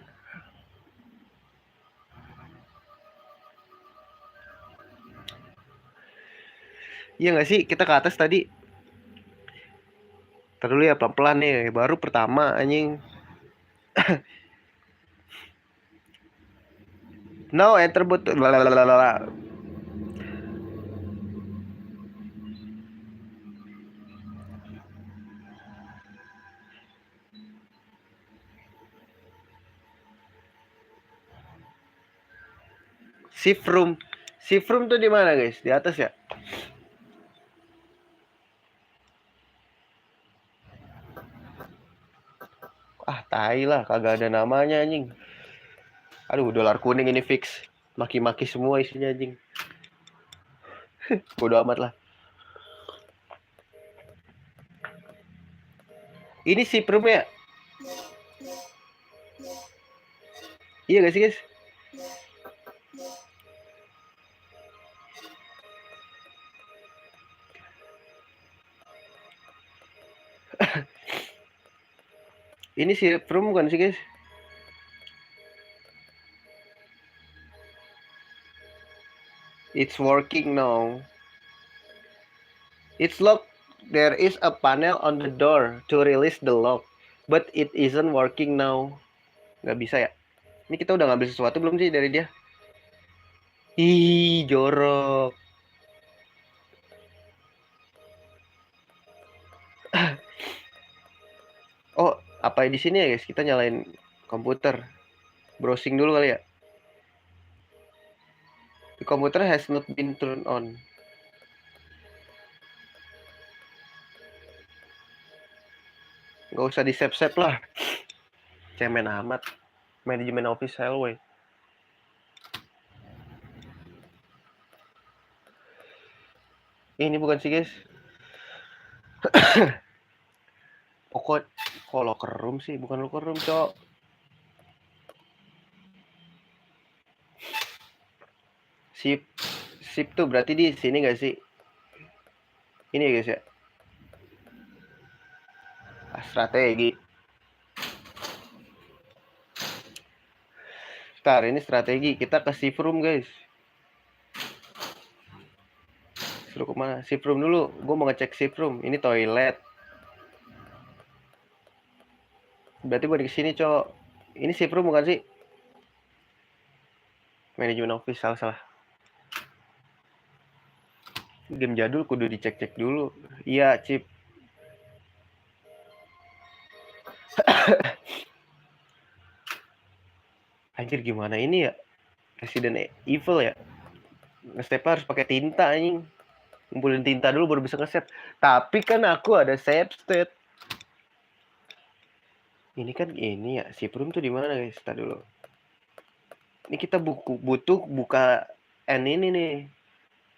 Iya nggak sih? Kita ke atas tadi. Terus ya pelan-pelan nih. Baru pertama anjing. No, enter button. Shift room. Shift room tuh di mana guys? Di atas ya? Tai lah, kagak ada namanya anjing. Aduh, dolar kuning ini fix. Maki-maki semua isinya anjing. Bodo amat lah. Ini si room ya? Iya gak sih guys? Ini si room bukan sih guys? It's working now. It's locked. There is a panel on the door to release the lock, but it isn't working now. Gak bisa ya? Ini kita udah ngambil sesuatu belum sih dari dia? Ih, jorok. Oh, apa di sini ya guys? Kita nyalain komputer. Browsing dulu kali ya. The computer has not been turned on. Gak usah di save lah. Cemen amat. Manajemen office hallway. Ini bukan sih guys. Kok locker room sih? Bukan locker room cok. Sip tuh berarti di sini gak sih? Ini ya guys ya. Strategi. Ntar ini strategi. Kita ke shift room guys. Suruh kemana? Shift room dulu. Gue mau ngecek shift room. Ini toilet. Berarti buat kesini, Cok. Ini shift room bukan sih? Manajemen office, salah. Game jadul kudu dicek-cek dulu. Iya, Cip. Anjir gimana ini ya? Resident Evil ya? Nge-step harus pakai tinta anjing. Ngumpulin tinta dulu baru bisa nge-save. Tapi kan aku ada save state. Ini kan ini ya, shift room tuh di mana guys? Tadi dulu. Ini kita butuh buka N ini nih.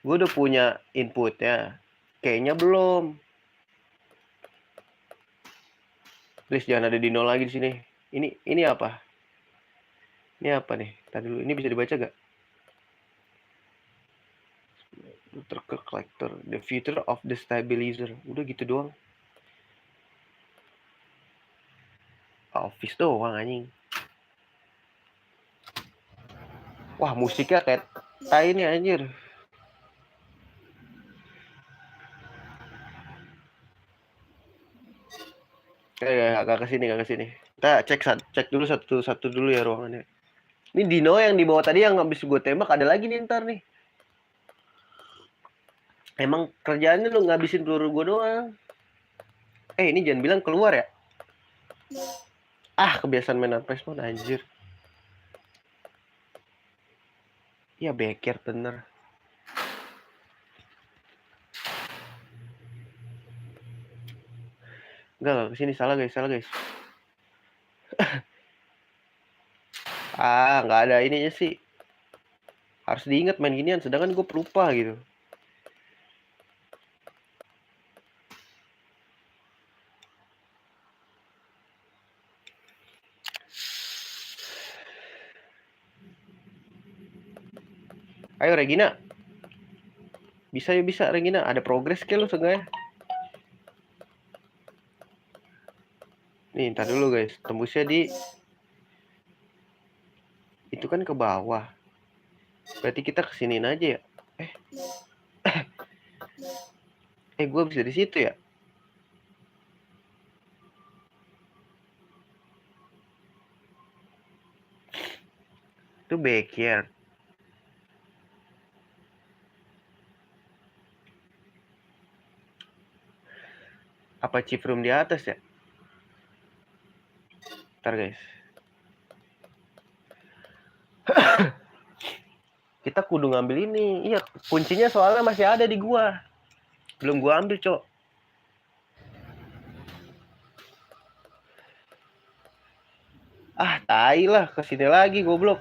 Gue udah punya inputnya. Kayaknya belum. Please jangan ada Dino lagi di sini. Ini apa? Ini apa nih? Tadi dulu ini bisa dibaca gak? Trigger collector, the future of the stabilizer. Udah gitu doang. Office doang anjing. Wah, musiknya kayak tai nih anjir. Gak ke sini. Kita cek dulu satu dulu ya ruangannya. Ini Dino yang di bawah tadi yang habis gue tembak ada lagi nih ntar nih. Emang kerjaannya lu ngabisin peluru gue doang. Ini jangan bilang keluar ya. Kebiasaan main Apex mode anjir. Ya beker bener. Enggak kesini, salah guys. Nggak ada ininya sih. Harus diingat main ginian, sedangkan gue pelupa gitu. Ayo Regina. Bisa Regina, ada progres ke lu seenggaknya. Nih, ntar dulu guys. Tembusnya di itu kan ke bawah. Berarti kita kesiniin aja ya. Gue bisa di situ ya. Itu backyard. Apa chief room di atas ya? Ntar guys. Kita kudu ngambil ini. Iya, kuncinya soalnya masih ada di gua. Belum gua ambil, Cok. Tai lah, kesini lagi goblok.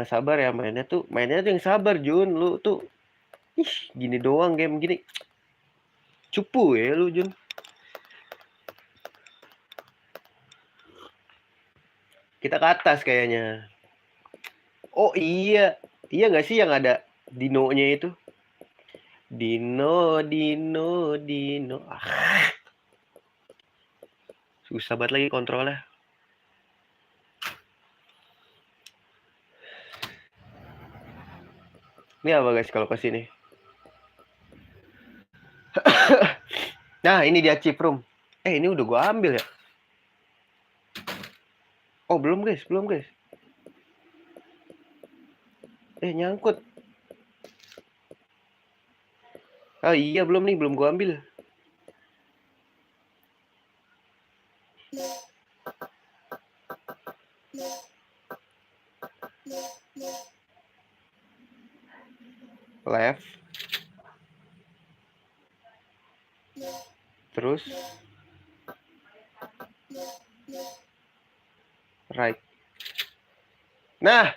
Sabar ya mainnya tuh yang sabar Jun. Lu tuh gini doang game gini. Cupu ya lu Jun. Kita ke atas kayaknya. Oh iya. Iya gak sih yang ada Dino-nya itu? Dino. Susah banget lagi kontrolnya. Ini apa guys kalau ke sini? Nah, ini dia chip room. Ini udah gua ambil ya. Oh, belum guys. Nyangkut. Iya belum gua ambil. Left. Terus right. Nah.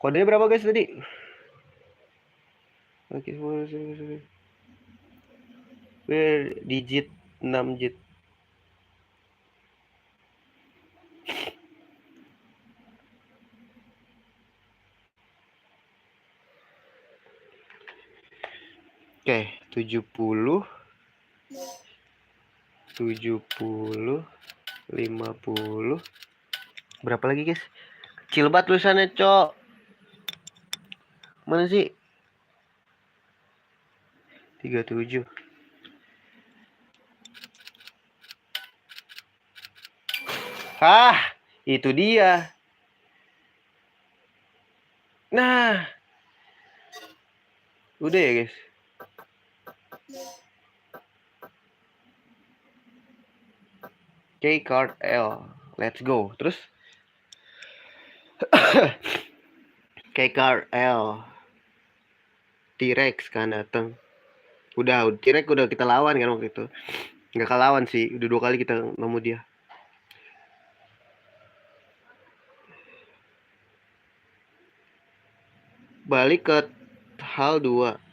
Kodenya berapa guys tadi? Oke, digit 6 digit. Oke, 70, 70, 50. Berapa lagi, guys? Kecil banget tulisannya, Cok. Mana sih? 37. Itu dia. Nah, udah ya, guys. K card L. Let's go. Terus K card L. T-Rex kan datang. Udah T-Rex udah kita lawan kan waktu itu. Nggak kelawan sih, udah 2 kali kita nemu dia. Balik ke hal 2.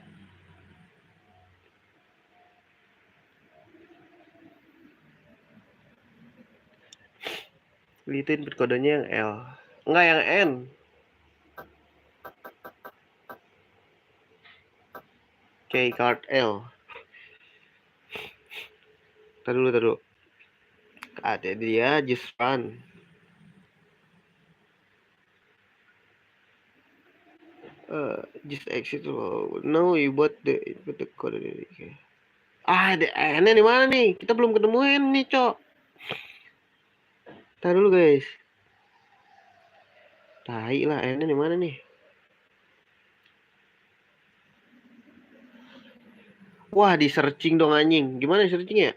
Lihatin kodenya yang L. Enggak yang N. K card L. Taruh. Ada dia just run. Just exit. No, you bought the code. Ada N di mana nih? Kita belum ketemu N nih, Cok. Taruh dulu, guys. Tai lah, N di mana nih? Wah, di searching dong anjing. Gimana searching ya?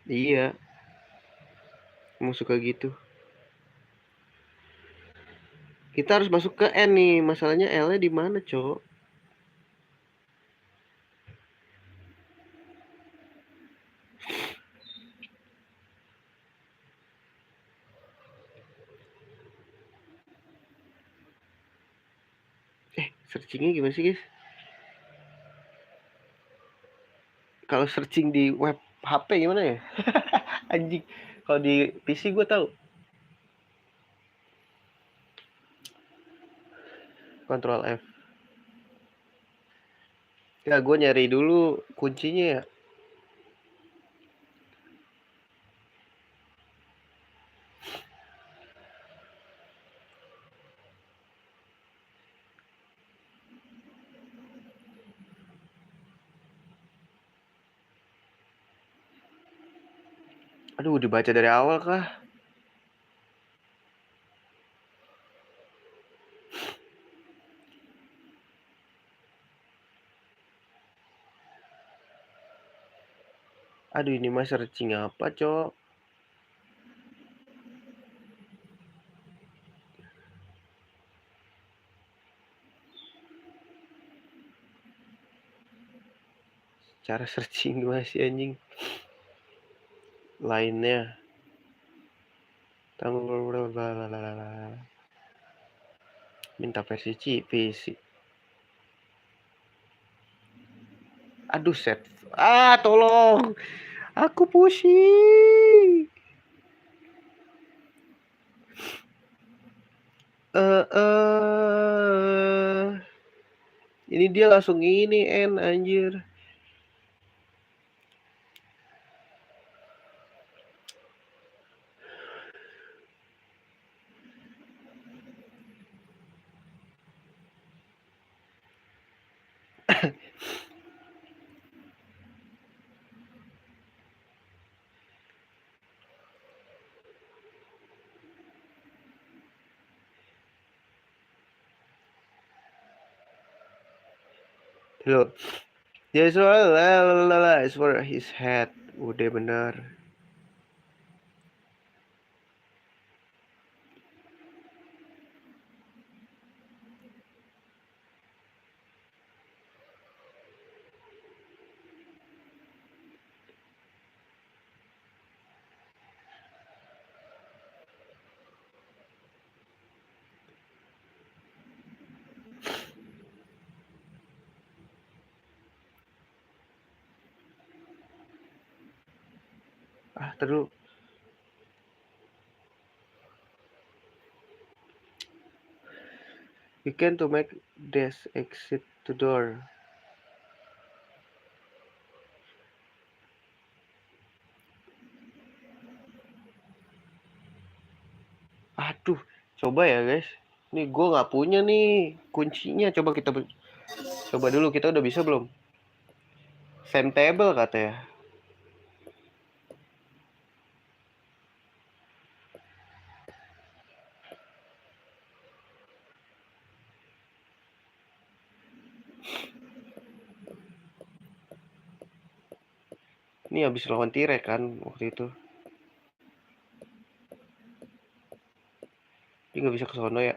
Iya. Mau suka gitu. Kita harus masuk ke N nih. Masalahnya L-nya di mana, Cok? Searchingnya gimana sih, guys? Kalau searching di web HP gimana ya? Anjing. Kalau di PC gue tahu. Control F. Ya, gue nyari dulu kuncinya ya. Aduh, dibaca dari awal kah? Aduh, ini mah searching apa, Cok? Cara searching gimana sih, anjing? Lainnya. Minta versi PC. Aduh, set. Tolong. Aku pusing. Ini dia langsung ini N anjir. Loh. Dia soal is for his head. Udah bener. terus. You can to make this exit to door. Aduh, coba ya guys. Nih gue nggak punya nih kuncinya. Coba dulu, kita udah bisa belum? Same table katanya. Ini habis lawan Tirek kan waktu itu. Dia nggak bisa ke sono ya.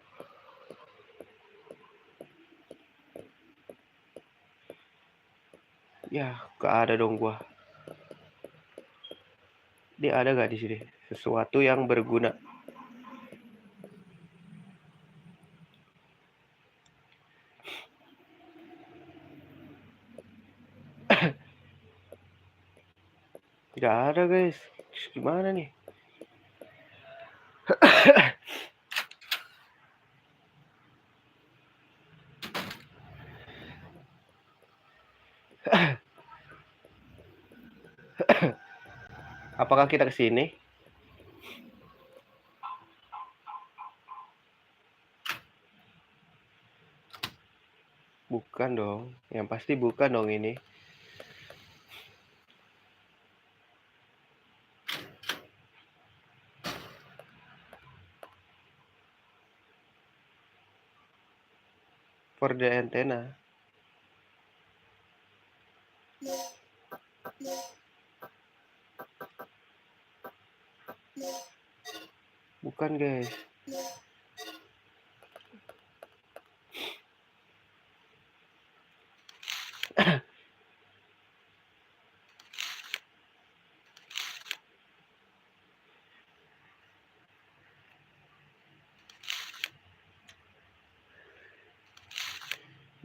Ya, gak ada dong gua. Dia ada gak di sini? Sesuatu yang berguna. Gak ada guys. Gimana nih? Apakah kita kesini? Bukan dong. Yang pasti bukan dong ini. For the antenna. Bukan guys.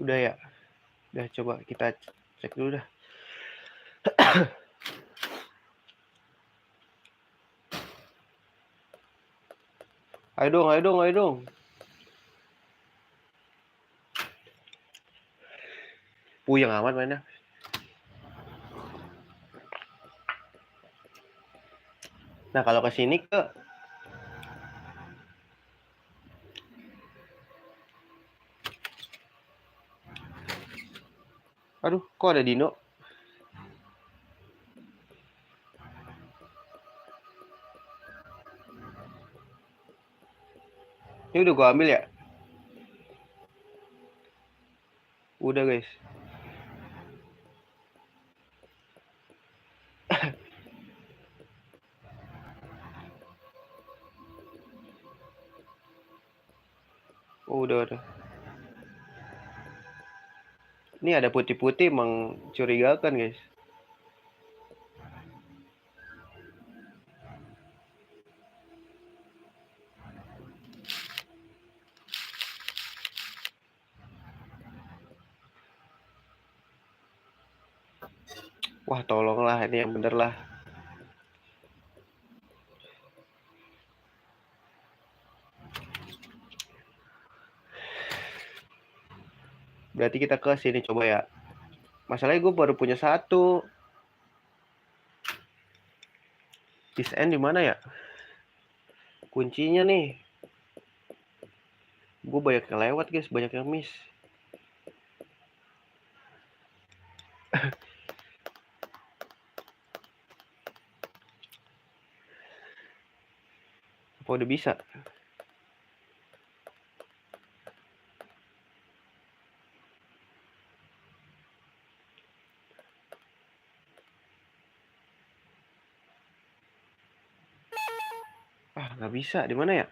Udah ya. Udah coba kita cek dulu dah. Ayo dong, ayo dong, ayo dong. Puyeng amat mainnya. Nah, kalau ke sini ke Aduh, kok ada Dino? Ini udah gua ambil ya? Udah guys. Oh, udah. Ini ada putih-putih mencurigakan guys. Wah, tolonglah ini yang bener lah. Berarti kita ke sini coba ya. Masalahnya gue baru punya satu. This end di mana ya? Kuncinya nih. Gue banyak yang lewat guys, banyak yang miss. Apa udah bisa? Ah, nggak bisa. Di mana ya?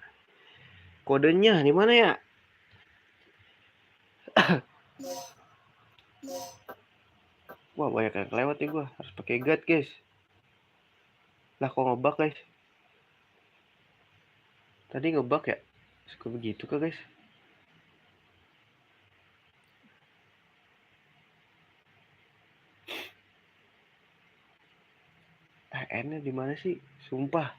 Kodenya di mana ya? Wah, banyak yang lewat nih gue. Harus pakai guard guys. Lah, kok ngebug guys? Tadi ngebug ya? Suka begitu kah guys? N-nya di mana sih? Sumpah.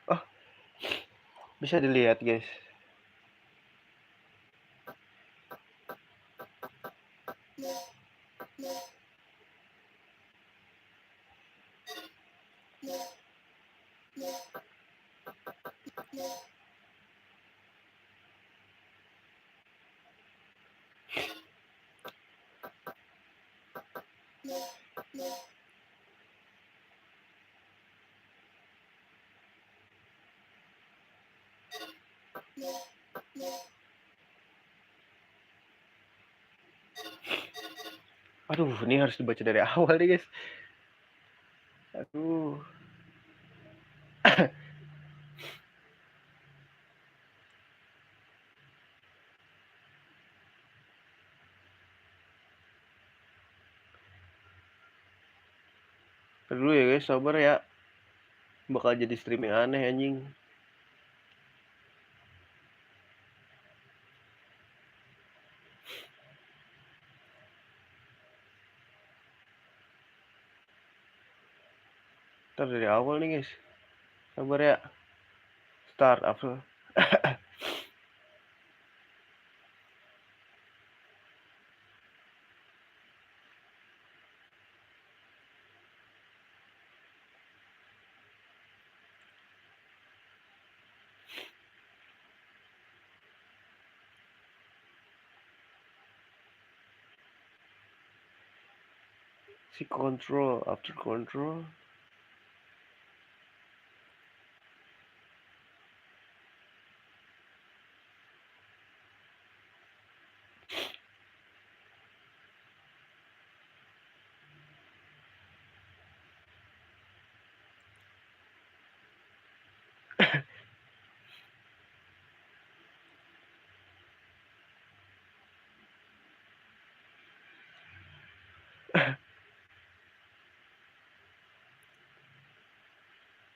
Oh, bisa dilihat, guys. Aduh, ini harus dibaca dari awal nih, guys. Aduh. Dulu ya, guys, sabar ya. Bakal jadi streaming aneh, anjing. Ntar dari awal nih, guys. Sabar ya. Start after. Si control, after control.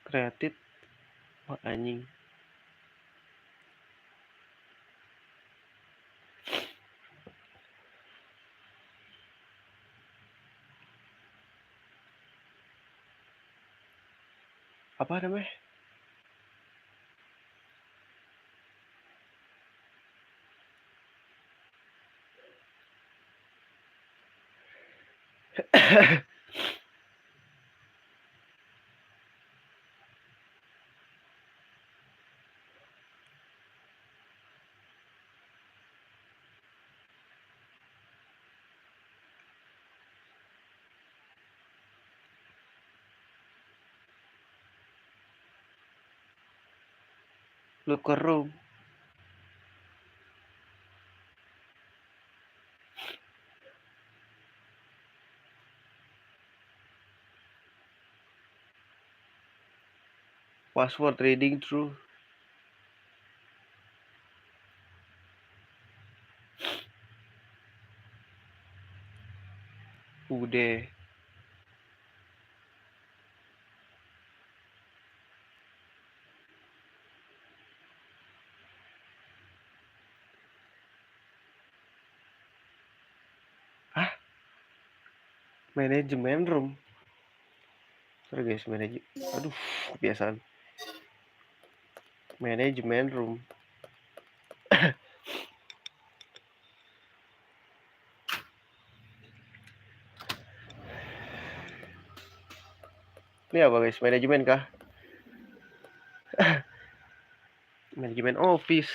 Created. Wah, anjing. Apa namanya? Locker room. Password reading through. Udah. Hah? Manajemen room. Sorry guys, Aduh, kebiasaan. Manajemen room. Ini apa guys? Manajemen kah? Manajemen office.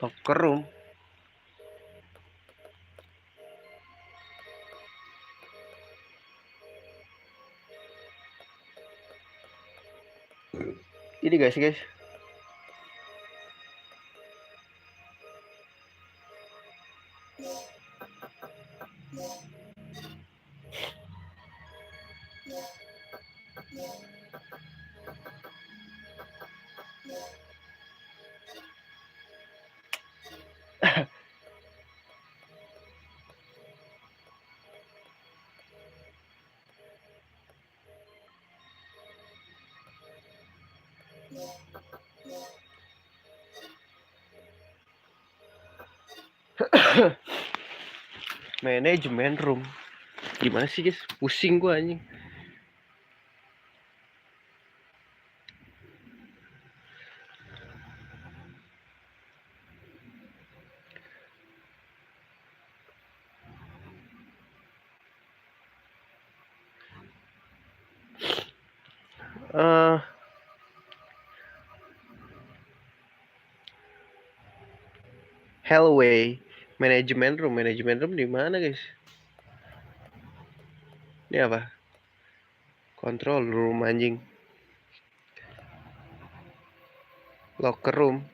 Locker room. Ini guys. Manajemen room. Gimana sih guys? Pusing gua anjing. Hellway. Manajemen room di mana guys? Ini apa? Control room anjing. Locker room.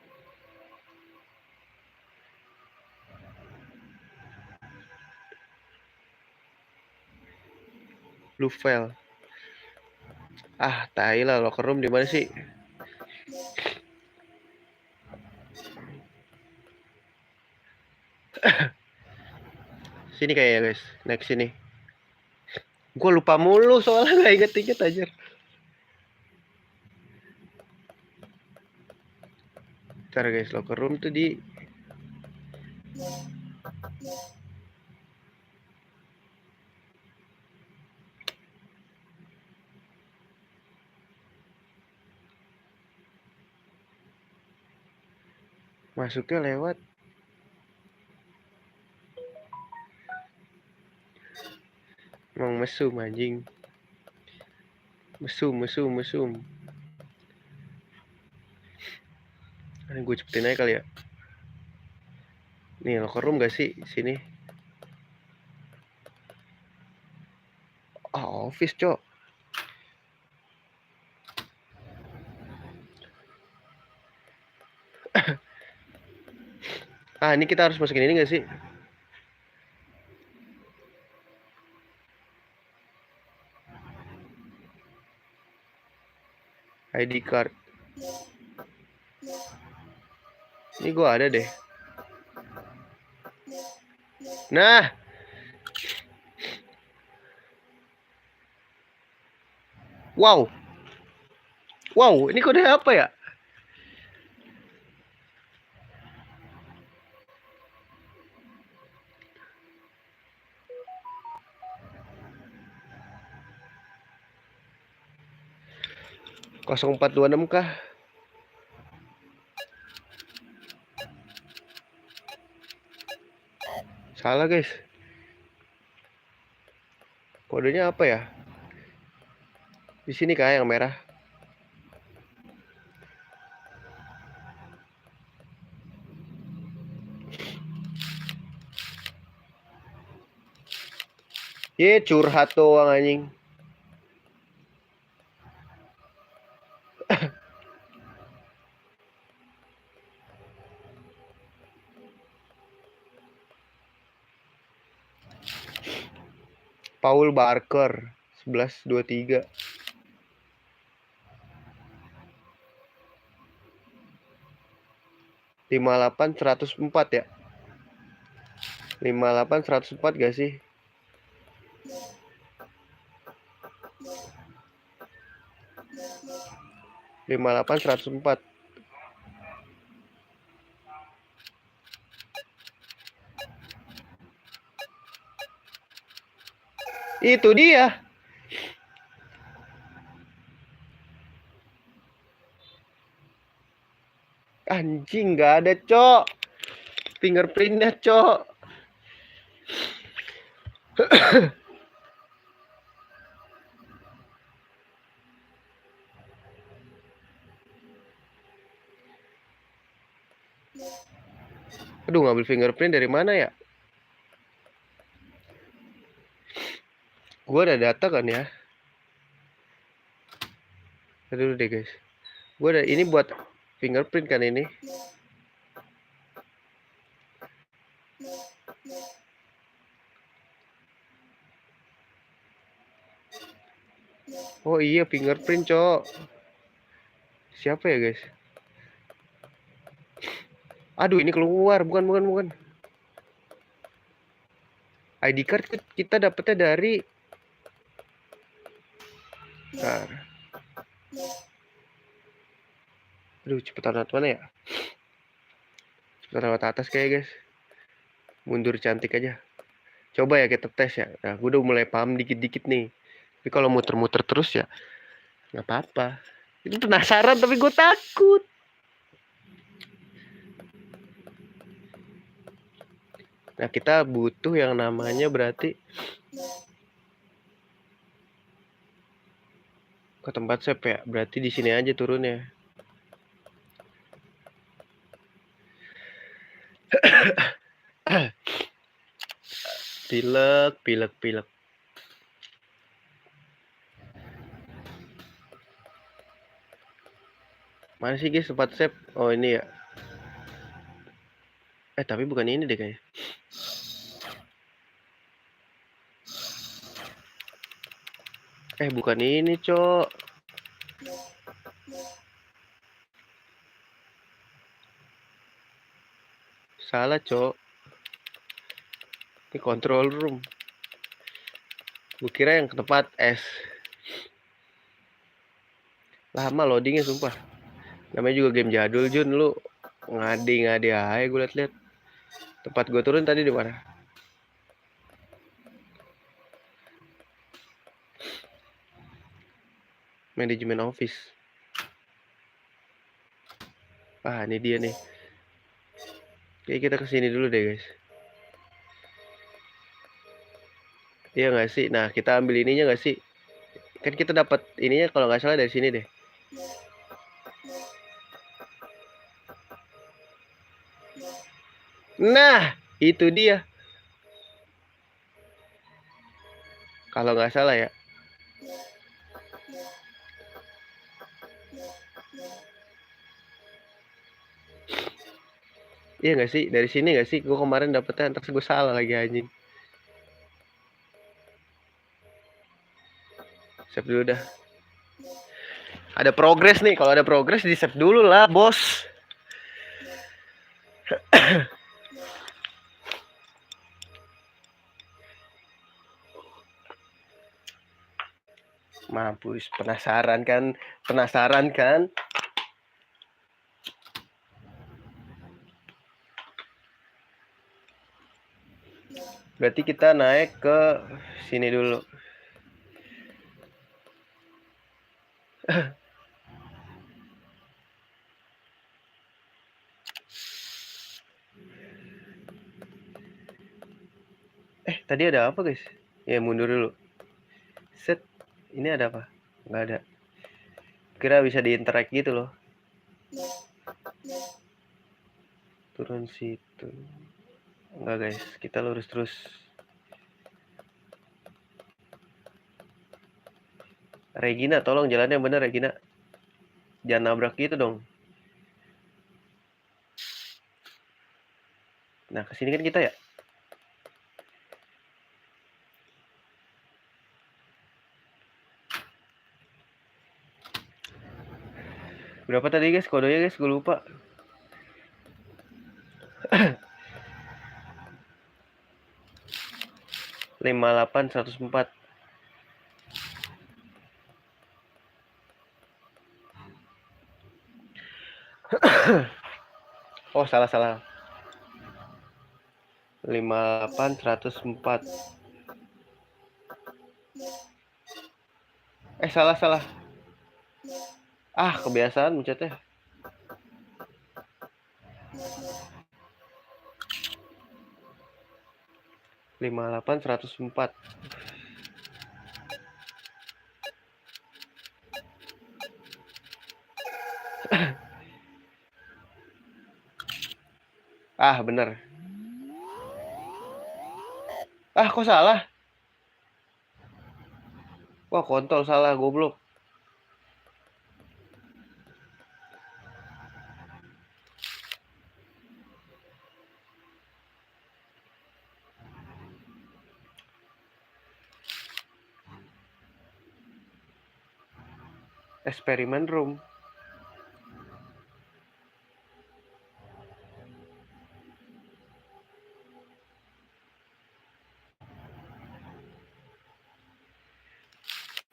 Blue file. Ah, tai lah, locker room di mana sih? Sini kayaknya guys. Next sini. Gue lupa mulu soalnya nggak inget-inget aja. Ntar guys, locker room tuh di masuknya lewat emang mesum anjing. Mesum. Ini gue cepetin aja kali ya. Nih locker room gak sih? Sini. Ah, office cok. Ah, ini kita harus masukin ini gak sih? ID card. Ini gue ada deh. Nah. Wow, ini kode apa ya? Kosong 426 kah? Salah guys. Kodenya apa ya? Di sini kah yang merah? Ye, curhat doang anjing. Paul Barker 1123. 58 104 ya. 58 104 gak sih? Lima 58 104. Itu dia. Anjing nggak ada cok. Fingerprintnya cok. Aduh, ngambil fingerprint dari mana ya? Gua ada data kan ya. Aduh deh guys. Gua ada ini buat fingerprint kan ini. Oh iya, fingerprint cok. Siapa ya guys? Aduh, ini keluar. Bukan. ID card kita dapetnya dari Bentar. Aduh, cepetan lewat mana ya? Cepetan lewat atas kayak guys. Mundur cantik aja. Coba ya kita tes ya. Nah, gue udah mulai paham dikit-dikit nih. Tapi kalau muter-muter terus ya nggak apa-apa. Itu penasaran tapi gue takut. Nah, kita butuh yang namanya berarti ke tempat save ya. Berarti di sini aja turunnya. Pilek. Mana sih guys tempat save? Oh ini ya. Tapi bukan ini deh kayaknya. Bukan ini, Cok. Salah, Cok. Ini control room. Gue kira yang ke tempat S. Lama loadingnya sumpah. Namanya juga game jadul, Jun. Lu ngadi aja gue liat-liat. Tempat gue turun tadi di mana? Manajemen office. Ini dia nih. Oke, kita kesini dulu deh guys. Iya nggak sih? Nah kita ambil ininya nggak sih? Kan kita dapat ininya kalau nggak salah dari sini deh. Nah itu dia. Kalau nggak salah ya. Iya nggak sih? Dari sini nggak sih? Gue kemarin dapetnya, terus gue salah lagi anjing. Save dulu dah. Ada progres nih. Kalau ada progres di save dulu lah, bos. Mampus, penasaran kan? Berarti kita naik ke sini dulu. Tadi ada apa guys? Ya mundur dulu. Set. Ini ada apa? Nggak ada. Kira bisa diinteract gitu loh. Turun situ. Enggak guys, kita lurus terus. Regina, tolong jalannya bener Regina. Jangan nabrak gitu dong. Nah, kesini kan kita ya. Berapa tadi guys kodenya guys? Gue lupa. Lima 58 104. Oh salah. 58 104. Salah. Kebiasaan mencetnya. 58 104. Bener. Kok salah? Wah, kontol salah, goblok. Eksperimen room.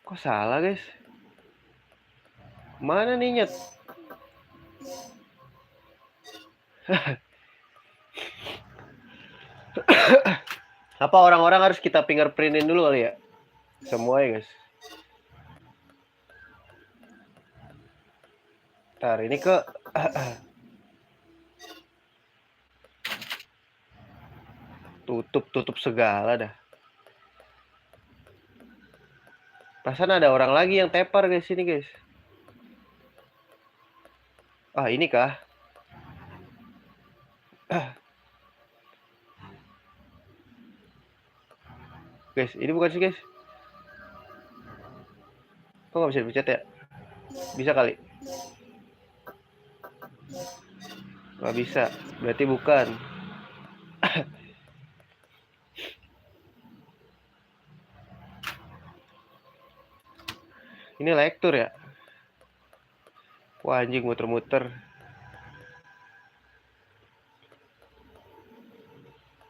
Kok salah guys? Mana nih nyet? Apa orang-orang harus kita fingerprintin dulu kali ya? Semua ya guys. Ntar ini ke tutup segala dah. Perasaan ada orang lagi yang tepar guys ini guys. Ah ini kah? Guys, ini bukan sih guys. Kok nggak bisa dipencet ya? Bisa kali. Nggak bisa. Berarti bukan. Ini lektur ya? Wah anjing muter-muter.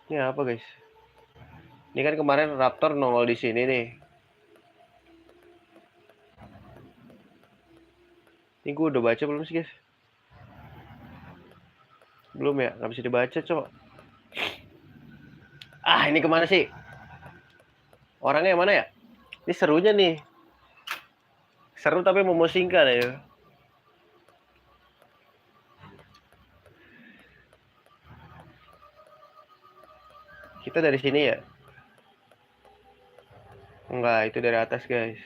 Ini apa guys? Ini kan kemarin Raptor nongol di sini nih. Ini gue udah baca belum sih guys? Belum ya? Nggak bisa dibaca coba. Ah ini kemana sih? Orangnya yang mana ya? Ini serunya nih. Seru tapi memusingkan ya. Kita dari sini ya? Enggak, itu dari atas guys.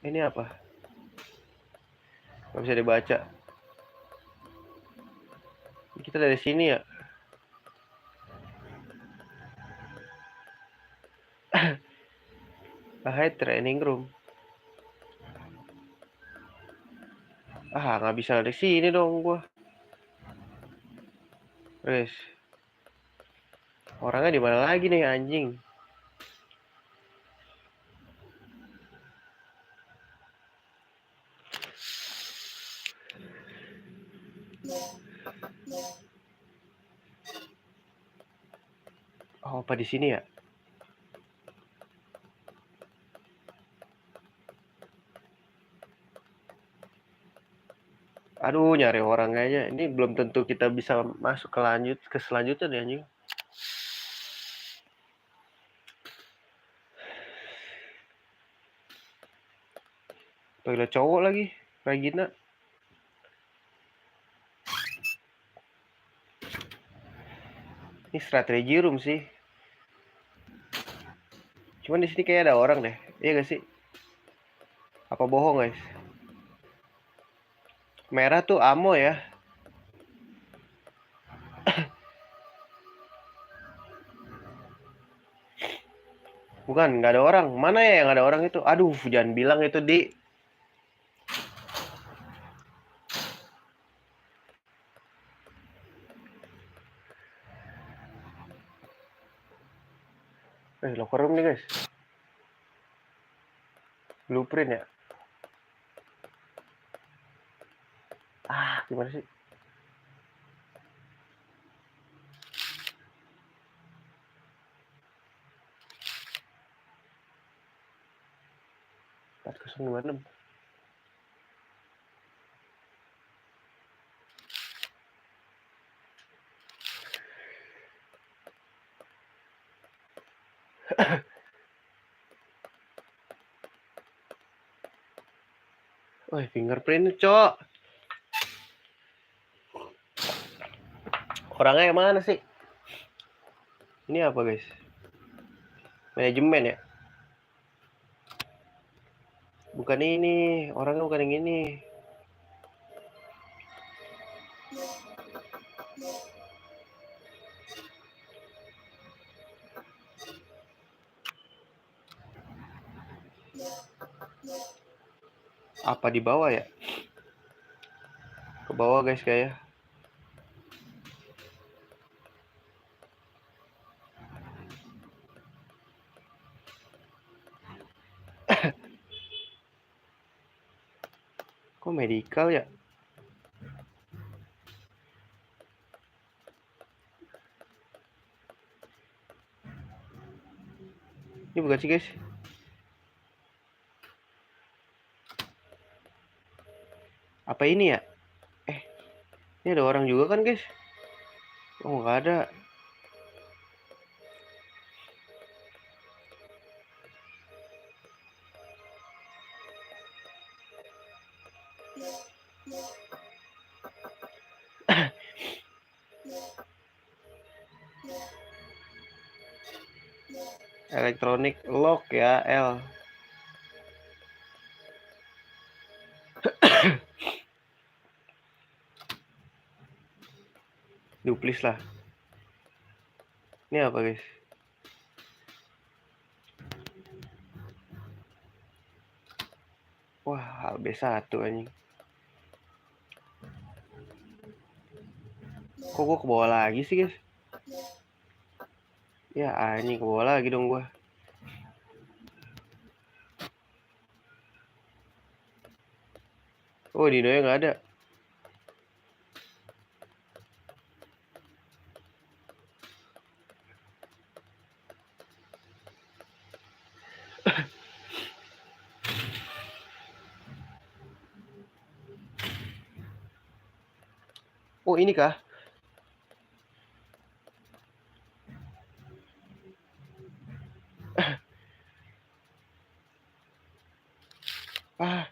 Ini apa? Nggak bisa dibaca. Kita dari sini ya? Bahaya training room. Ah, nggak bisa dari sini dong gua. Guys. Orangnya di mana lagi nih anjing? Oh, apa di sini ya? Aduh, nyari orang aja. Ini belum tentu kita bisa masuk ke selanjutnya nih anjing. Toilet cowok lagi, Regina. Ini strategi room sih. Cuman di sini kayak ada orang deh. Iya gak sih? Apa bohong guys? Merah tuh ammo ya. Bukan, nggak ada orang. Mana ya yang ada orang itu? Aduh, jangan bilang itu di. Locker room nih guys. Blueprint ya. Ah, gimana sih? Empat 4026. Wah, fingerprint cok. Orangnya yang mana sih? Ini apa guys? Manajemen ya? Bukan ini. Orangnya bukan yang ini. Apa di bawah ya? Ke bawah guys kayak. Kok medical ya? Ini bukan sih guys. Apa ini ya? Ini ada orang juga kan guys? Oh nggak ada. Elektronik lock ya L. Duplis lah. Ini apa guys? Wah B1 anjing. Kok gua ke bawah lagi sih guys? Ya anjing ke bawah lagi dong gua. Oh Dinonya nggak ada. Oh ini kah? Ah.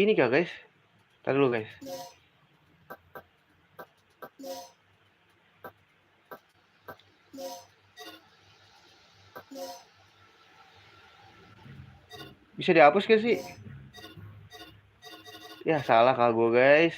Ini kah guys? Tadi dulu guys. Bisa dihapus gak sih? Ya salah kak gue guys.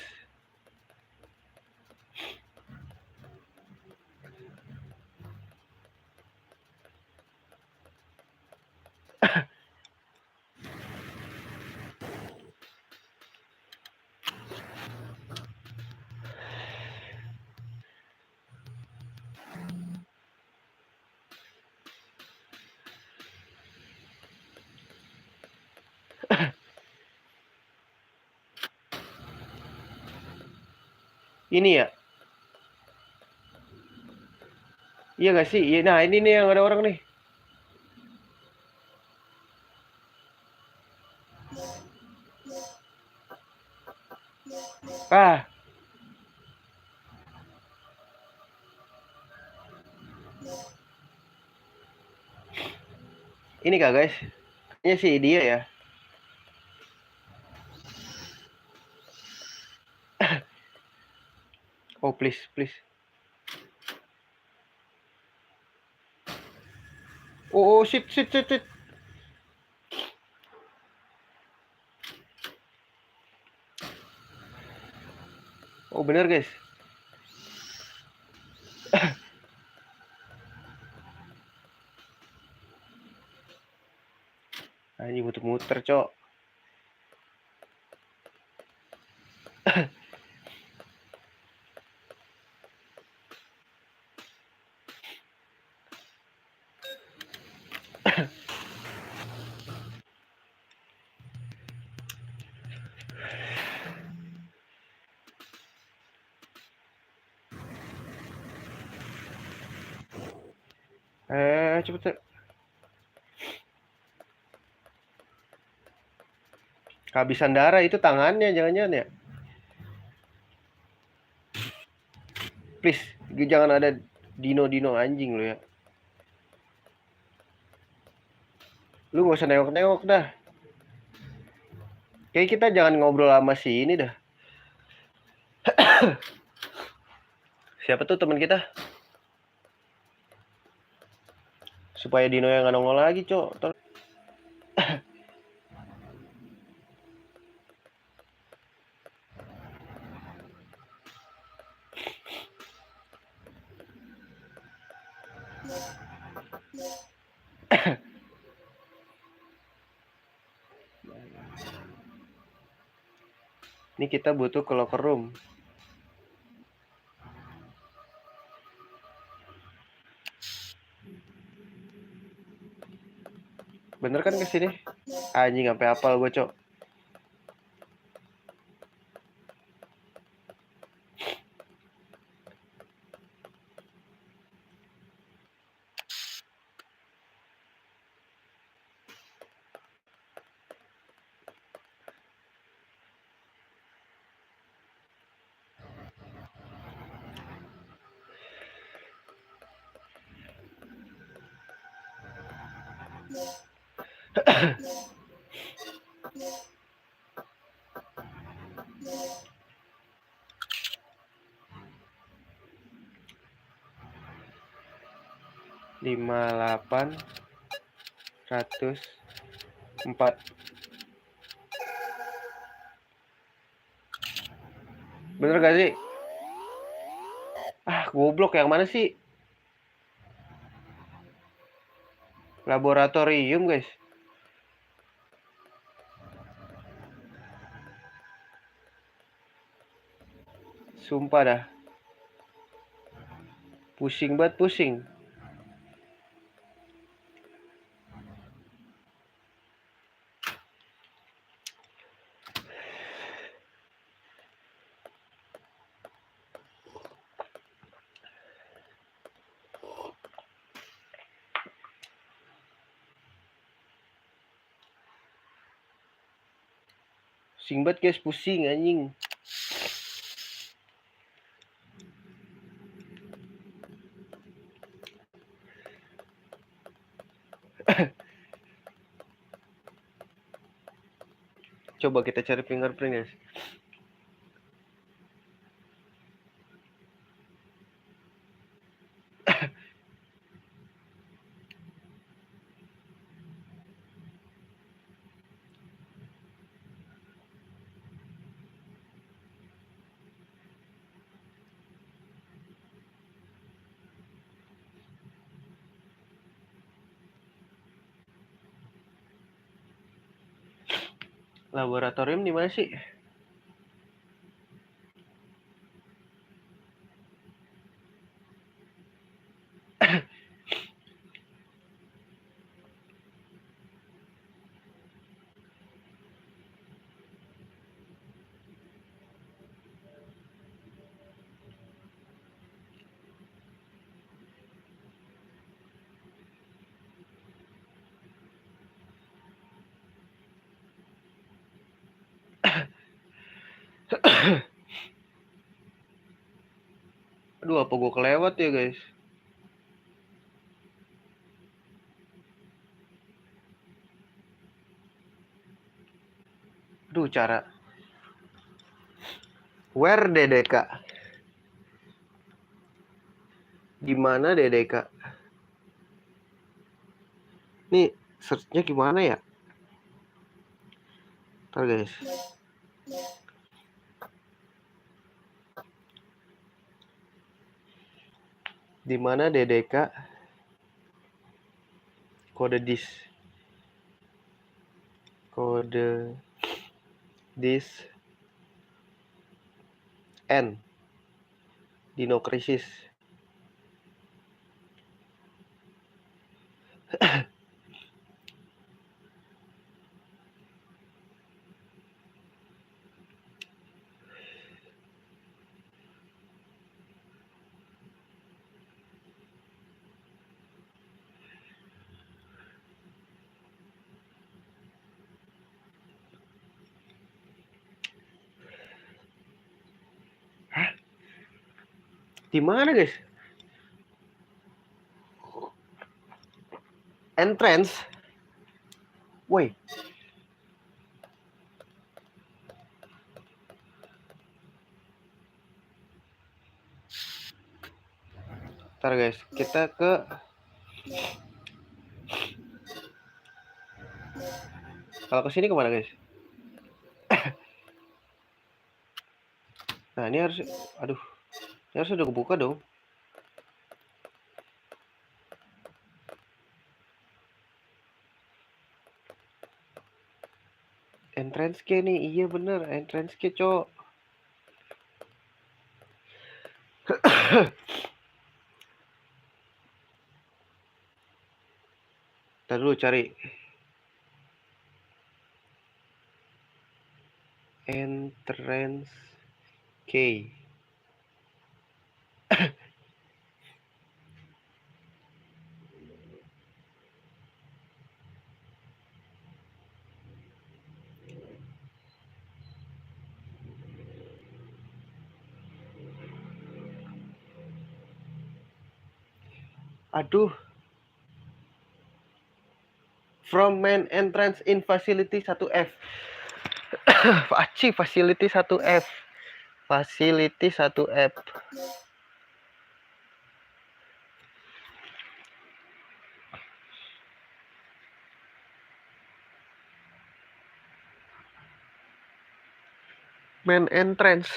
Ini ya? Iya gak sih? Nah ini nih yang ada orang nih. Ah. Ini kak guys? Kayaknya sih dia ya. Oh please, please. Oh shit, shit, shit, shit. Oh bener guys. Anjing muter-muter cok. Cepet. Kehabisan darah itu tangannya jangan-jangan ya. Please, jangan ada dino-dino anjing lo ya. Lu gak usah nengok-nengok dah. Kayak kita jangan ngobrol sama si ini dah. Siapa tuh teman kita? Supaya dino yang gak nongol lagi cok. Ini kita butuh ke locker room. Bener kan kesini? Anjing sampai apal gue cok. $58.104. Bener gak sih? Ah, goblok, yang mana sih? Laboratorium, guys. Sumpah dah. Pusing banget, pusing. Pusing banget, guys. Pusing, anjing. Coba kita cari fingerprint, guys. Laboratorium di mana sih? Aduh, apa gue kelewat ya, guys? Aduh, cara. Where DDK? Gimana DDK? Nih, search-nya gimana ya? Ntar, guys. Di mana DDK? Kode dis. Kode dis N. Dino krisis. Di mana, guys? Entrance. Woi. Ntar, guys, kita ke kalau kesini kemana, guys? Nah, ini harus, aduh, ini harus udah kebuka dong. Entrance key nih, iya bener, entrance key, cok. Ntar dulu cari entrance key. Aduh. from main entrance in facility 1F. Aci, facility 1F. Facility 1F. Main entrance.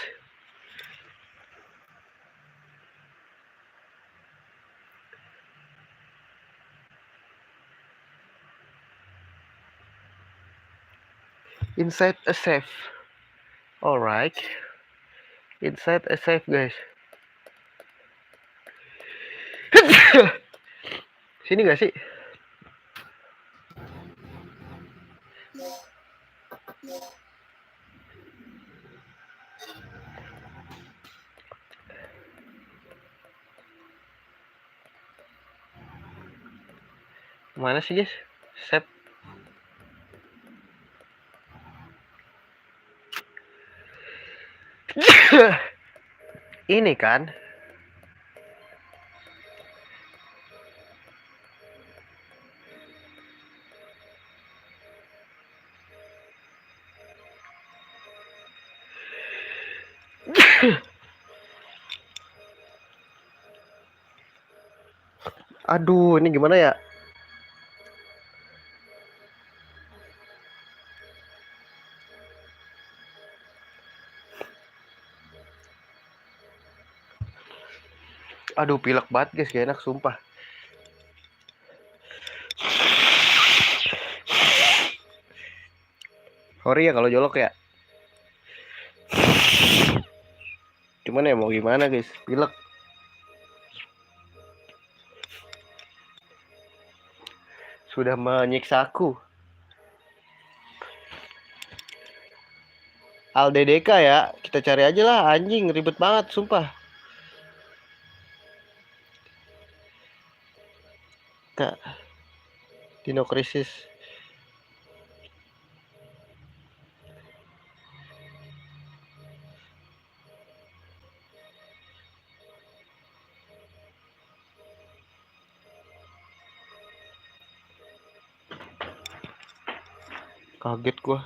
Inside a safe. Alright. Inside a safe, guys. Sini gak sih? Mana sih, guys? Safe. Ini kan. Aduh, ini gimana ya? Aduh, pilek banget guys, gak enak sumpah. Sorry ya kalau jolok ya. Cuman ya mau gimana guys, pilek. Sudah menyiksa aku. ALDDK ya, kita cari aja lah, anjing ribet banget sumpah. Kak, Dino Krisis. Kaget gua.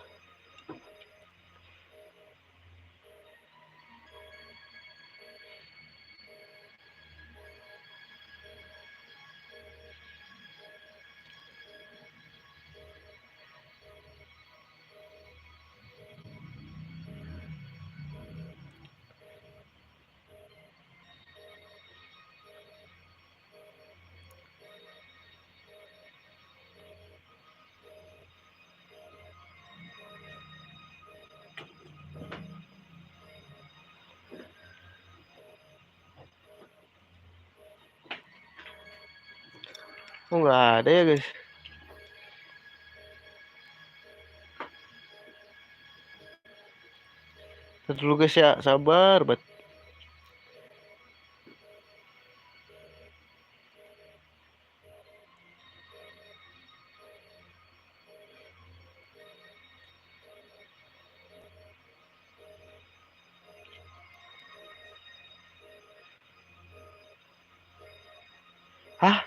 Oh nggak ada ya guys. Lihat dulu guys ya, sabar bet. Hah?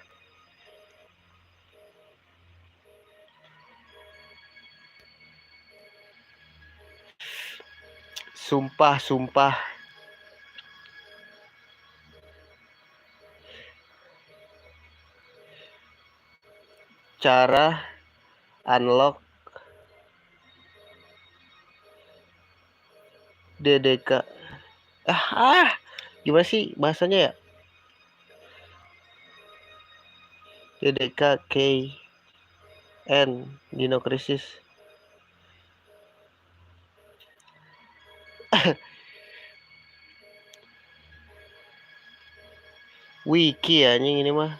Sumpah, sumpah. Cara unlock DDK. Gimana sih bahasanya ya? DDK KN Dino Krisis. Wiki anjing ini mah.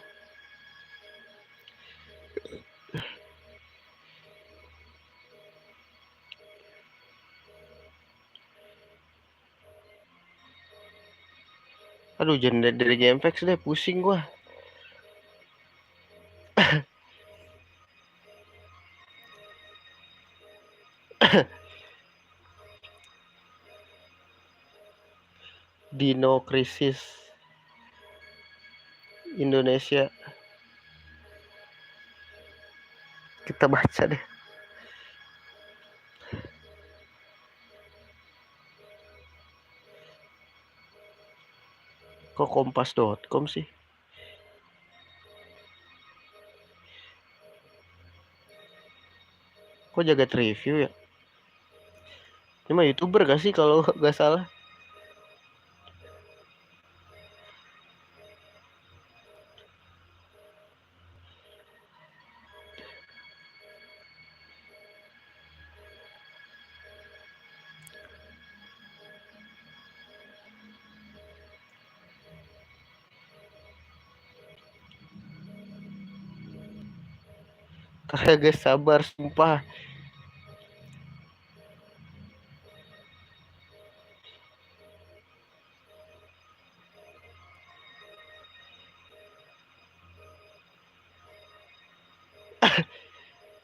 Aduh, jangan dari GameFAQs deh, pusing gua. Dino Krisis Indonesia. Kita baca deh. Kok kompas.com sih? Kok jaga review ya? Ini mah YouTuber gak sih kalau gak salah? Karena guys sabar sumpah.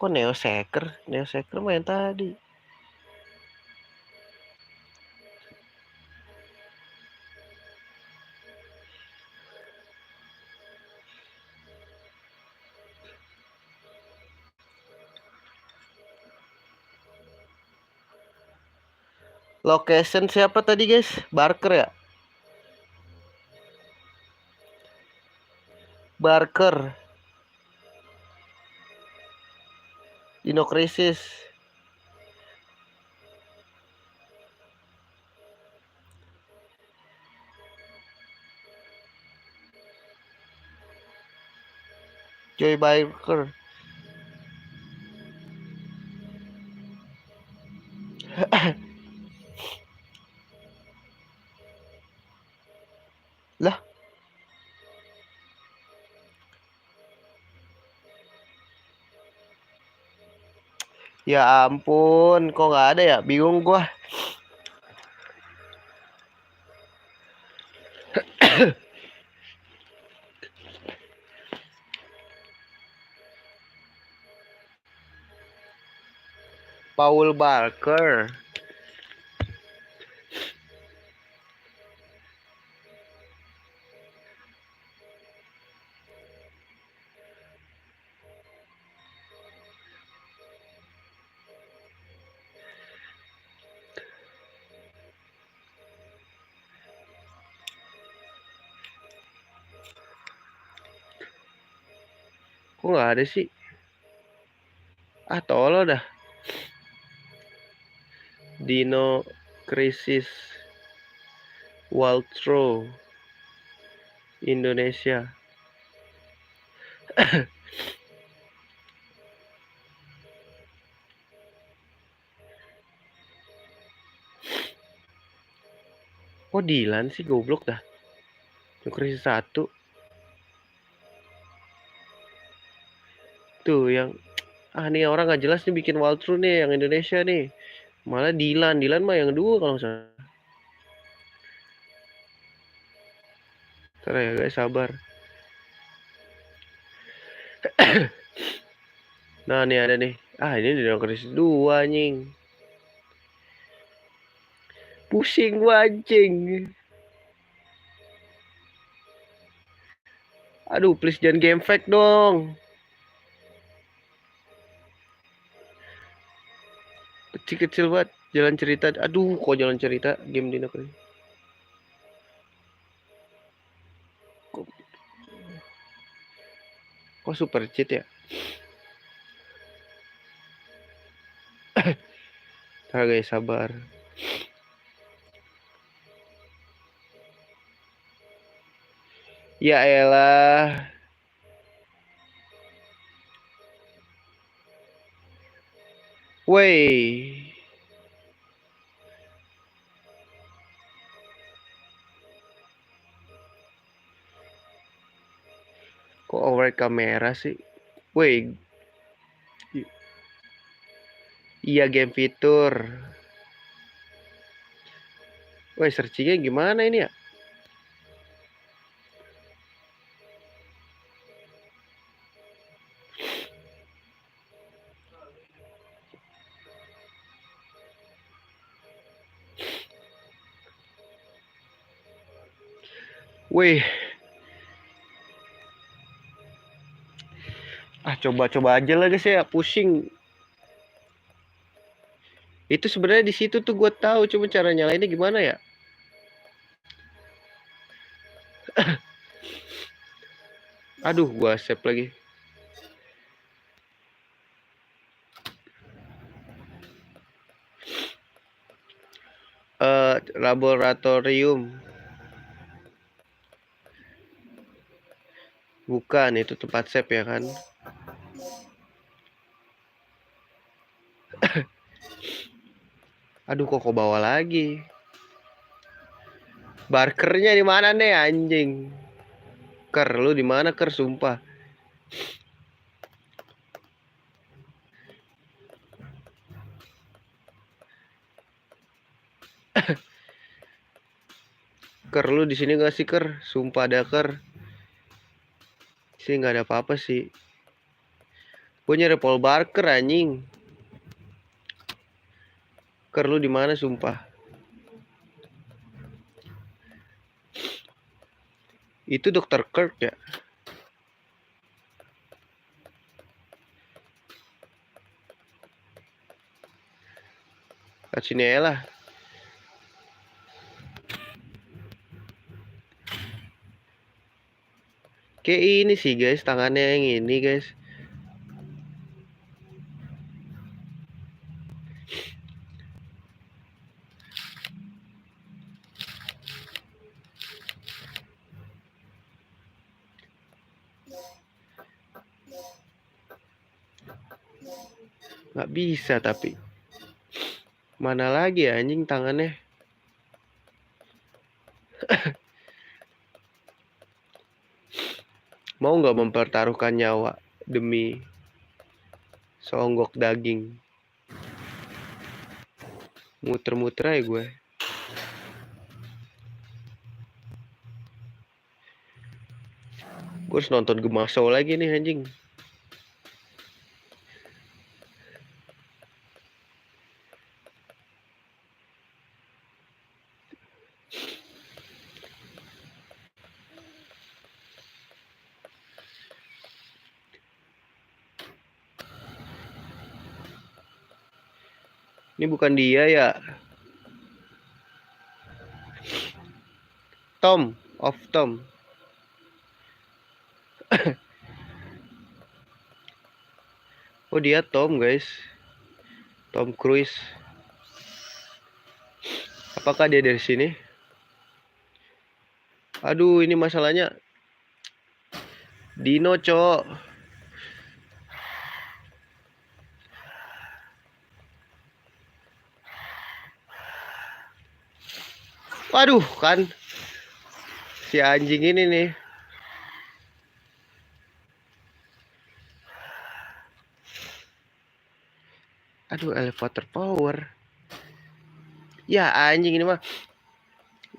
Kok Neo Seeker? Neo Seeker main tadi. Location siapa tadi guys? Barker ya? Barker. Dino Crisis. Joy Barker. Lah, ya ampun, kok nggak ada ya? Bingung gua. Paul Barker. Kok nggak ada sih? Ah, tolol dah. Dino Crisis. Waltro. Indonesia. Kok Dilan sih goblok dah. Dino Crisis 1. Tuh yang nih orang nggak jelas nih bikin walkthrough nih yang Indonesia nih. Malah Dilan mah yang 2 kalau nggak salah. Ntar ya guys sabar. Nah nih ada nih. Ini Dino Crisis 2 anjing. Pusing gua anjing. Aduh please jangan game fake dong. Kecil-kecil banget jalan cerita. Aduh kok jalan cerita game Dino Crisis. Kok super cheat ya? Ntar guys sabar. Ya elah. Wey. Kok over kamera sih? Wey. Iya game fitur. Woi searchingnya gimana ini ya? Wih. Coba-coba aja lah guys ya, pusing. Itu sebenarnya di situ tuh gue tahu, cuma cara nyalainnya gimana ya? Aduh, gue save lagi. Laboratorium. Bukan, itu tempat save ya kan? Aduh, kok bawa lagi? Barkernya di mana nih anjing? Ker, lu di mana Ker, sumpah. Ker, lu di sini gak sih Ker? Sumpah ada Ker. Sini nggak ada apa-apa sih. Gue nyari Paul Barker anjing. Ker, lu di mana sumpah? Itu Dr. Kirk ya? Ke sini ya lah. Kayak ini sih guys, tangannya yang ini guys. Nggak bisa tapi. Mana lagi ya anjing tangannya? Mau nggak mempertaruhkan nyawa demi seonggok daging? Muter-muter aja gue. Gue harus nonton Gemaso lagi nih anjing. Ini bukan dia ya? Tom, of Tom. Oh dia Tom guys. Tom Cruise. Apakah dia dari sini? Aduh, ini masalahnya Dino, cok. Waduh, kan si anjing ini nih. Aduh, elevator power. Ya anjing ini mah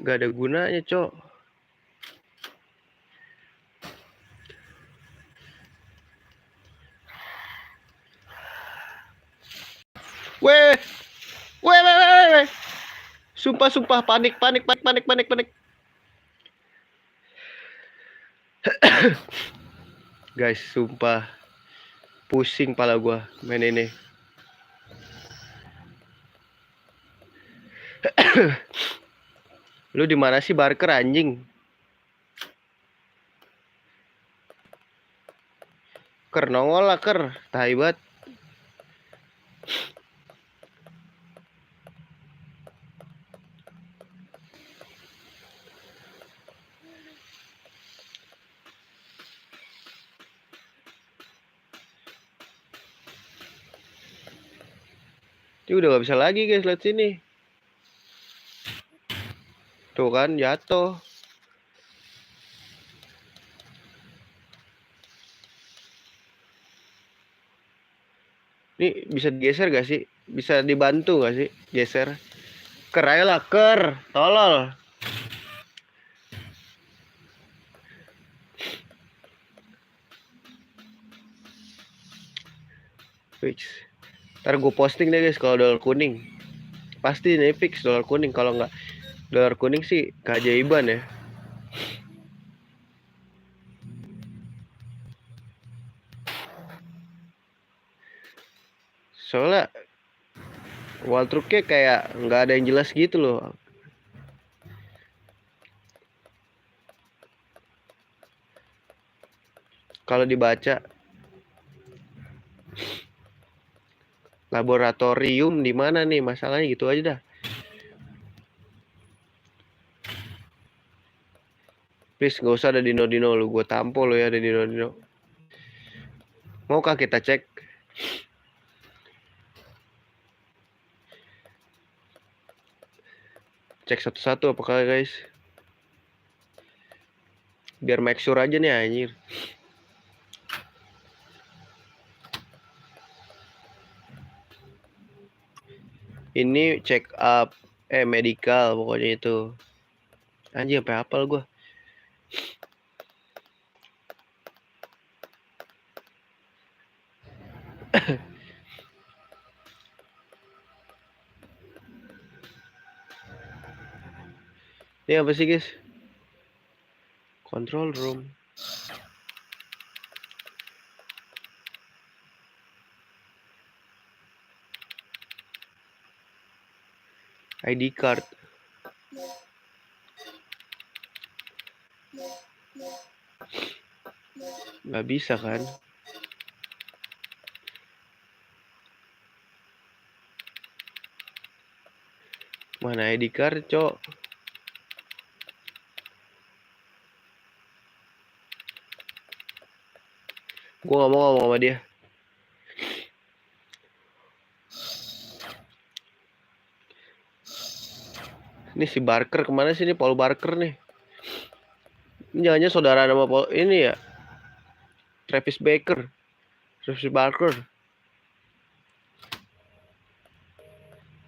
gak ada gunanya, cok. Weh, weh. Sumpah, panik. Guys, sumpah pusing pala gua main ini. Lu di mana sih Barker anjing? Ker nongol lah Ker, tai banget. Ini udah gak bisa lagi guys, lihat sini. Tuh kan jatuh. Ini bisa digeser gak sih? Bisa dibantu gak sih geser? Ker ayo lah Ker, tolol. Fix. Ntar gue posting deh guys kalau dolar kuning. Pasti nih fix dolar kuning. Kalau nggak dolar kuning sih keajaiban ya. Soalnya wall trucknya kayak nggak ada yang jelas gitu loh. Kalau dibaca laboratorium di mana nih, masalahnya gitu aja dah. Please nggak usah ada dino-dino lu, gue tampol lo ya ada dino-dino. Maukah kita cek? Cek satu-satu apakah guys? Biar make sure aja nih anjir. Ini check up medical pokoknya itu. Anjir sampai hafal gua. Ini apa sih guys? Control room. ID card. Nggak bisa kan? Mana ID card, cok? Gua nggak mau ngomong sama dia. Ini si Barker kemana sih, ini Paul Barker nih? Ini jangannya saudara nama Paul ini ya? Travis Barker.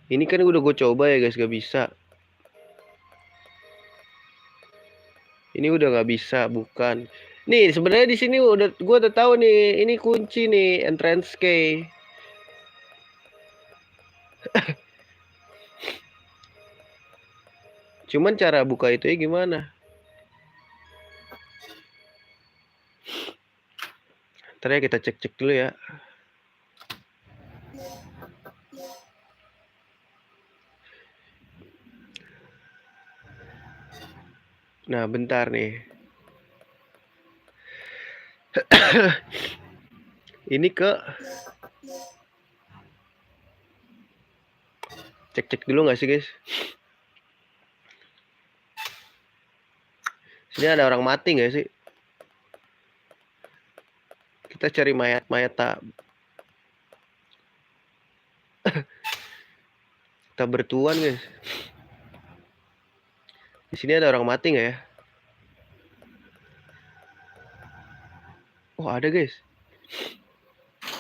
Ini kan udah gue coba ya guys, gak bisa. Ini udah nggak bisa, bukan. Nih sebenarnya di sini gue udah tahu nih, ini kunci nih entrance key. Cuman cara buka itu ya gimana? Ntar ya kita cek-cek dulu ya. Nah bentar nih. Ini ke cek-cek dulu nggak sih guys? Sini ada orang mati nggak sih? Kita cari mayat-mayat tak. Kita bertuan guys. Di sini ada orang mati nggak ya? Oh ada guys.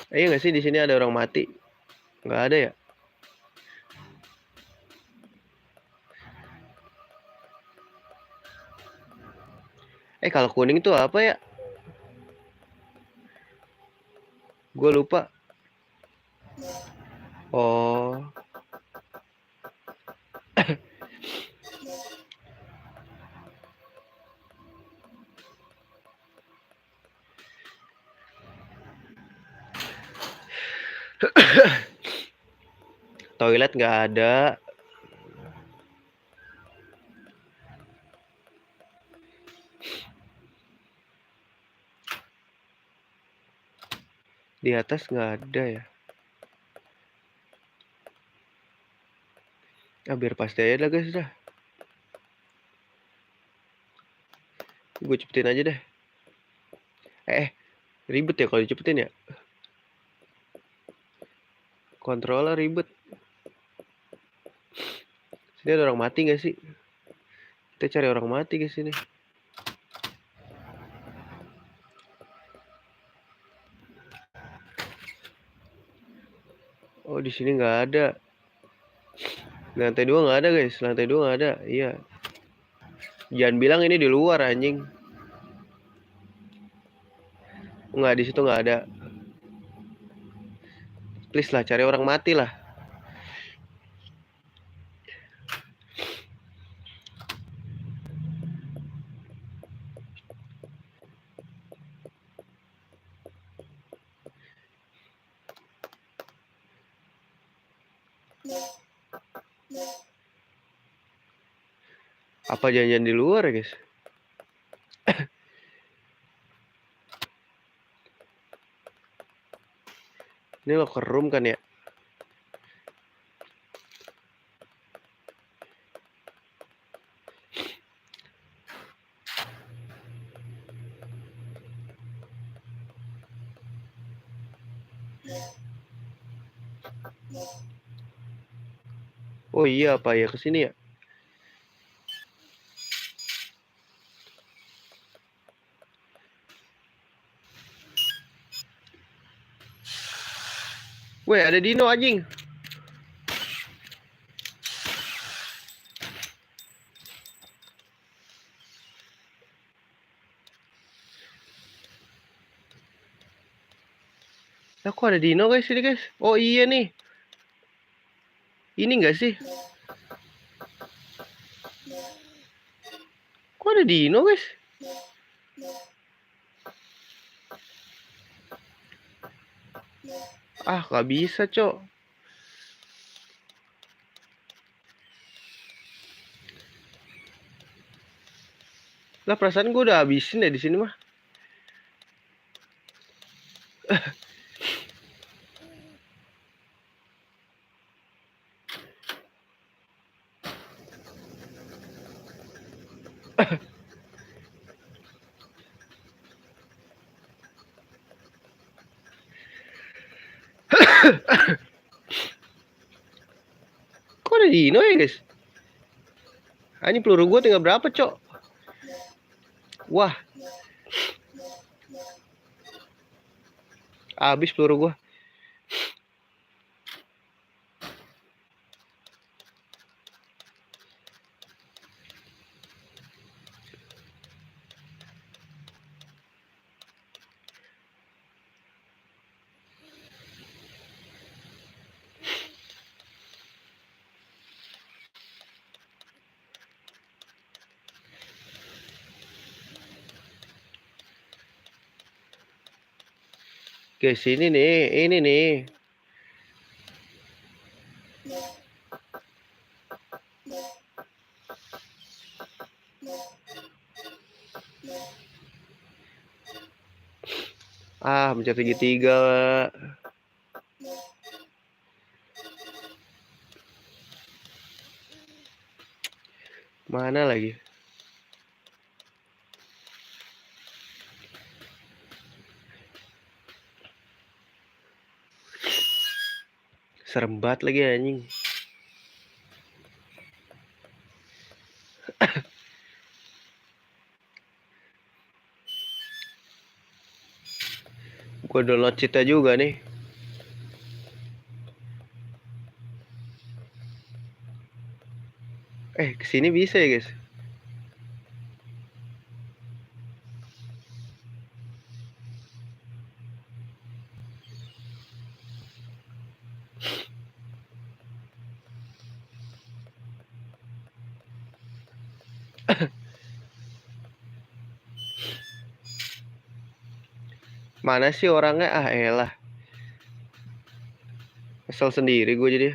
Iya nggak sih di sini ada orang mati? Nggak ada ya? Kalau kuning itu apa ya? Gue lupa. Oh. Toilet nggak ada. Di atas nggak ada ya. Biar pasti aja lah guys dah. Gue cepetin aja deh. Ribet ya kalau dicepetin ya. Controller ribet. Sini ada orang mati gak sih? Kita cari orang mati ke sini. Oh di sini nggak ada. Lantai 2 nggak ada guys. Lantai 2 nggak ada. Iya. Jangan bilang ini di luar anjing. Nggak, di situ nggak ada. Please lah cari orang mati lah. Apa janjian di luar ya, guys? Ini locker room kan ya? Oh iya, apa ya kesini ya? Weh, ada Dino anjing. Lah kok ada Dino guys ini guys? Oh iya nih. Ini enggak sih? Kok ada Dino guys? Ah, gak bisa, Cok. Lah perasaan gue udah habisin ya di sini mah. Kok ada Dino ya guys? Ah, ini peluru gue tinggal berapa, Cok? Wah. Habis peluru gue. Guys, ini nih. Ah, mencet segitiga. Mana lagi? Serem banget lagi anjing. Gue download cheatnya juga nih. Kesini bisa ya guys? Mana sih orangnya? Ah elah. Kesel sendiri gue jadi.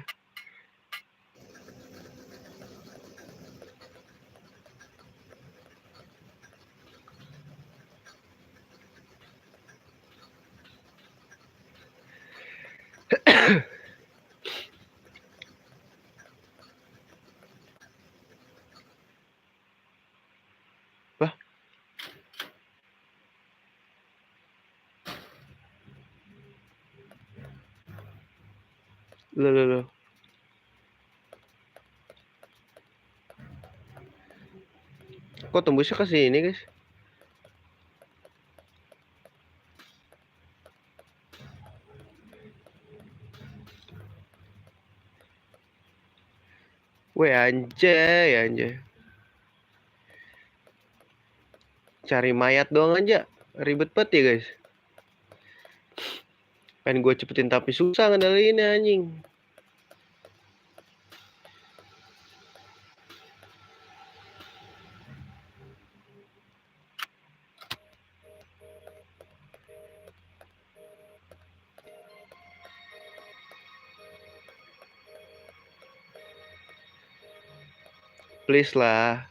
Wah. Loh. Kok tembusnya ke sini, guys? Weh, anjay. Cari mayat doang aja. Ribet banget ya, guys. Pengen gue cepetin tapi susah ngendaliin anjing. Please lah.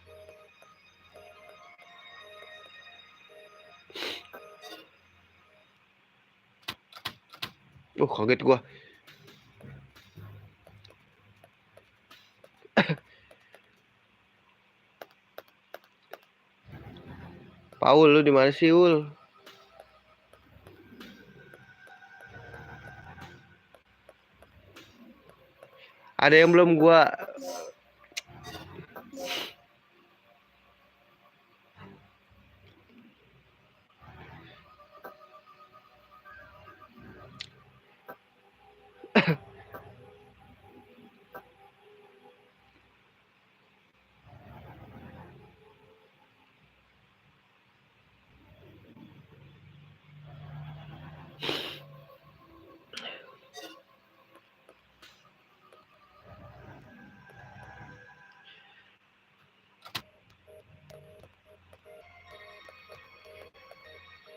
Kaget gua. Paul, lu di mana sih, Ul? Ada yang belum gua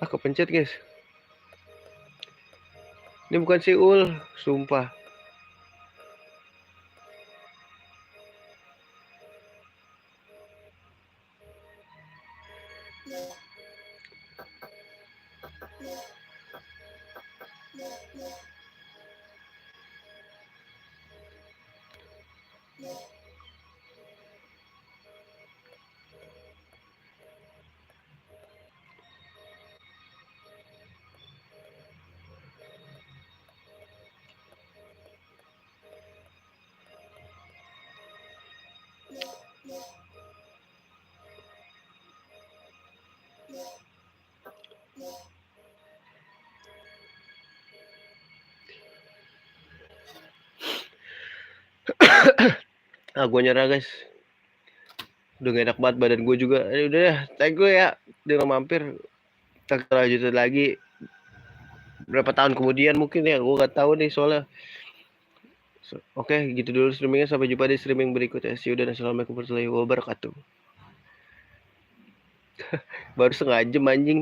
kepencet, guys. Ini bukan si Ul, sumpah. Gue nyerah, guys. Udah gak enak banget badan gue juga. Udah deh, thank gue ya. Dia mampir. Kita lanjutin lagi berapa tahun kemudian mungkin ya. Gue gak tahu nih soalnya. Oke, gitu dulu streamingnya. Sampai jumpa di streaming berikutnya. See you dan assalamualaikum warahmatullahi wabarakatuh. Baru setengah jam anjing.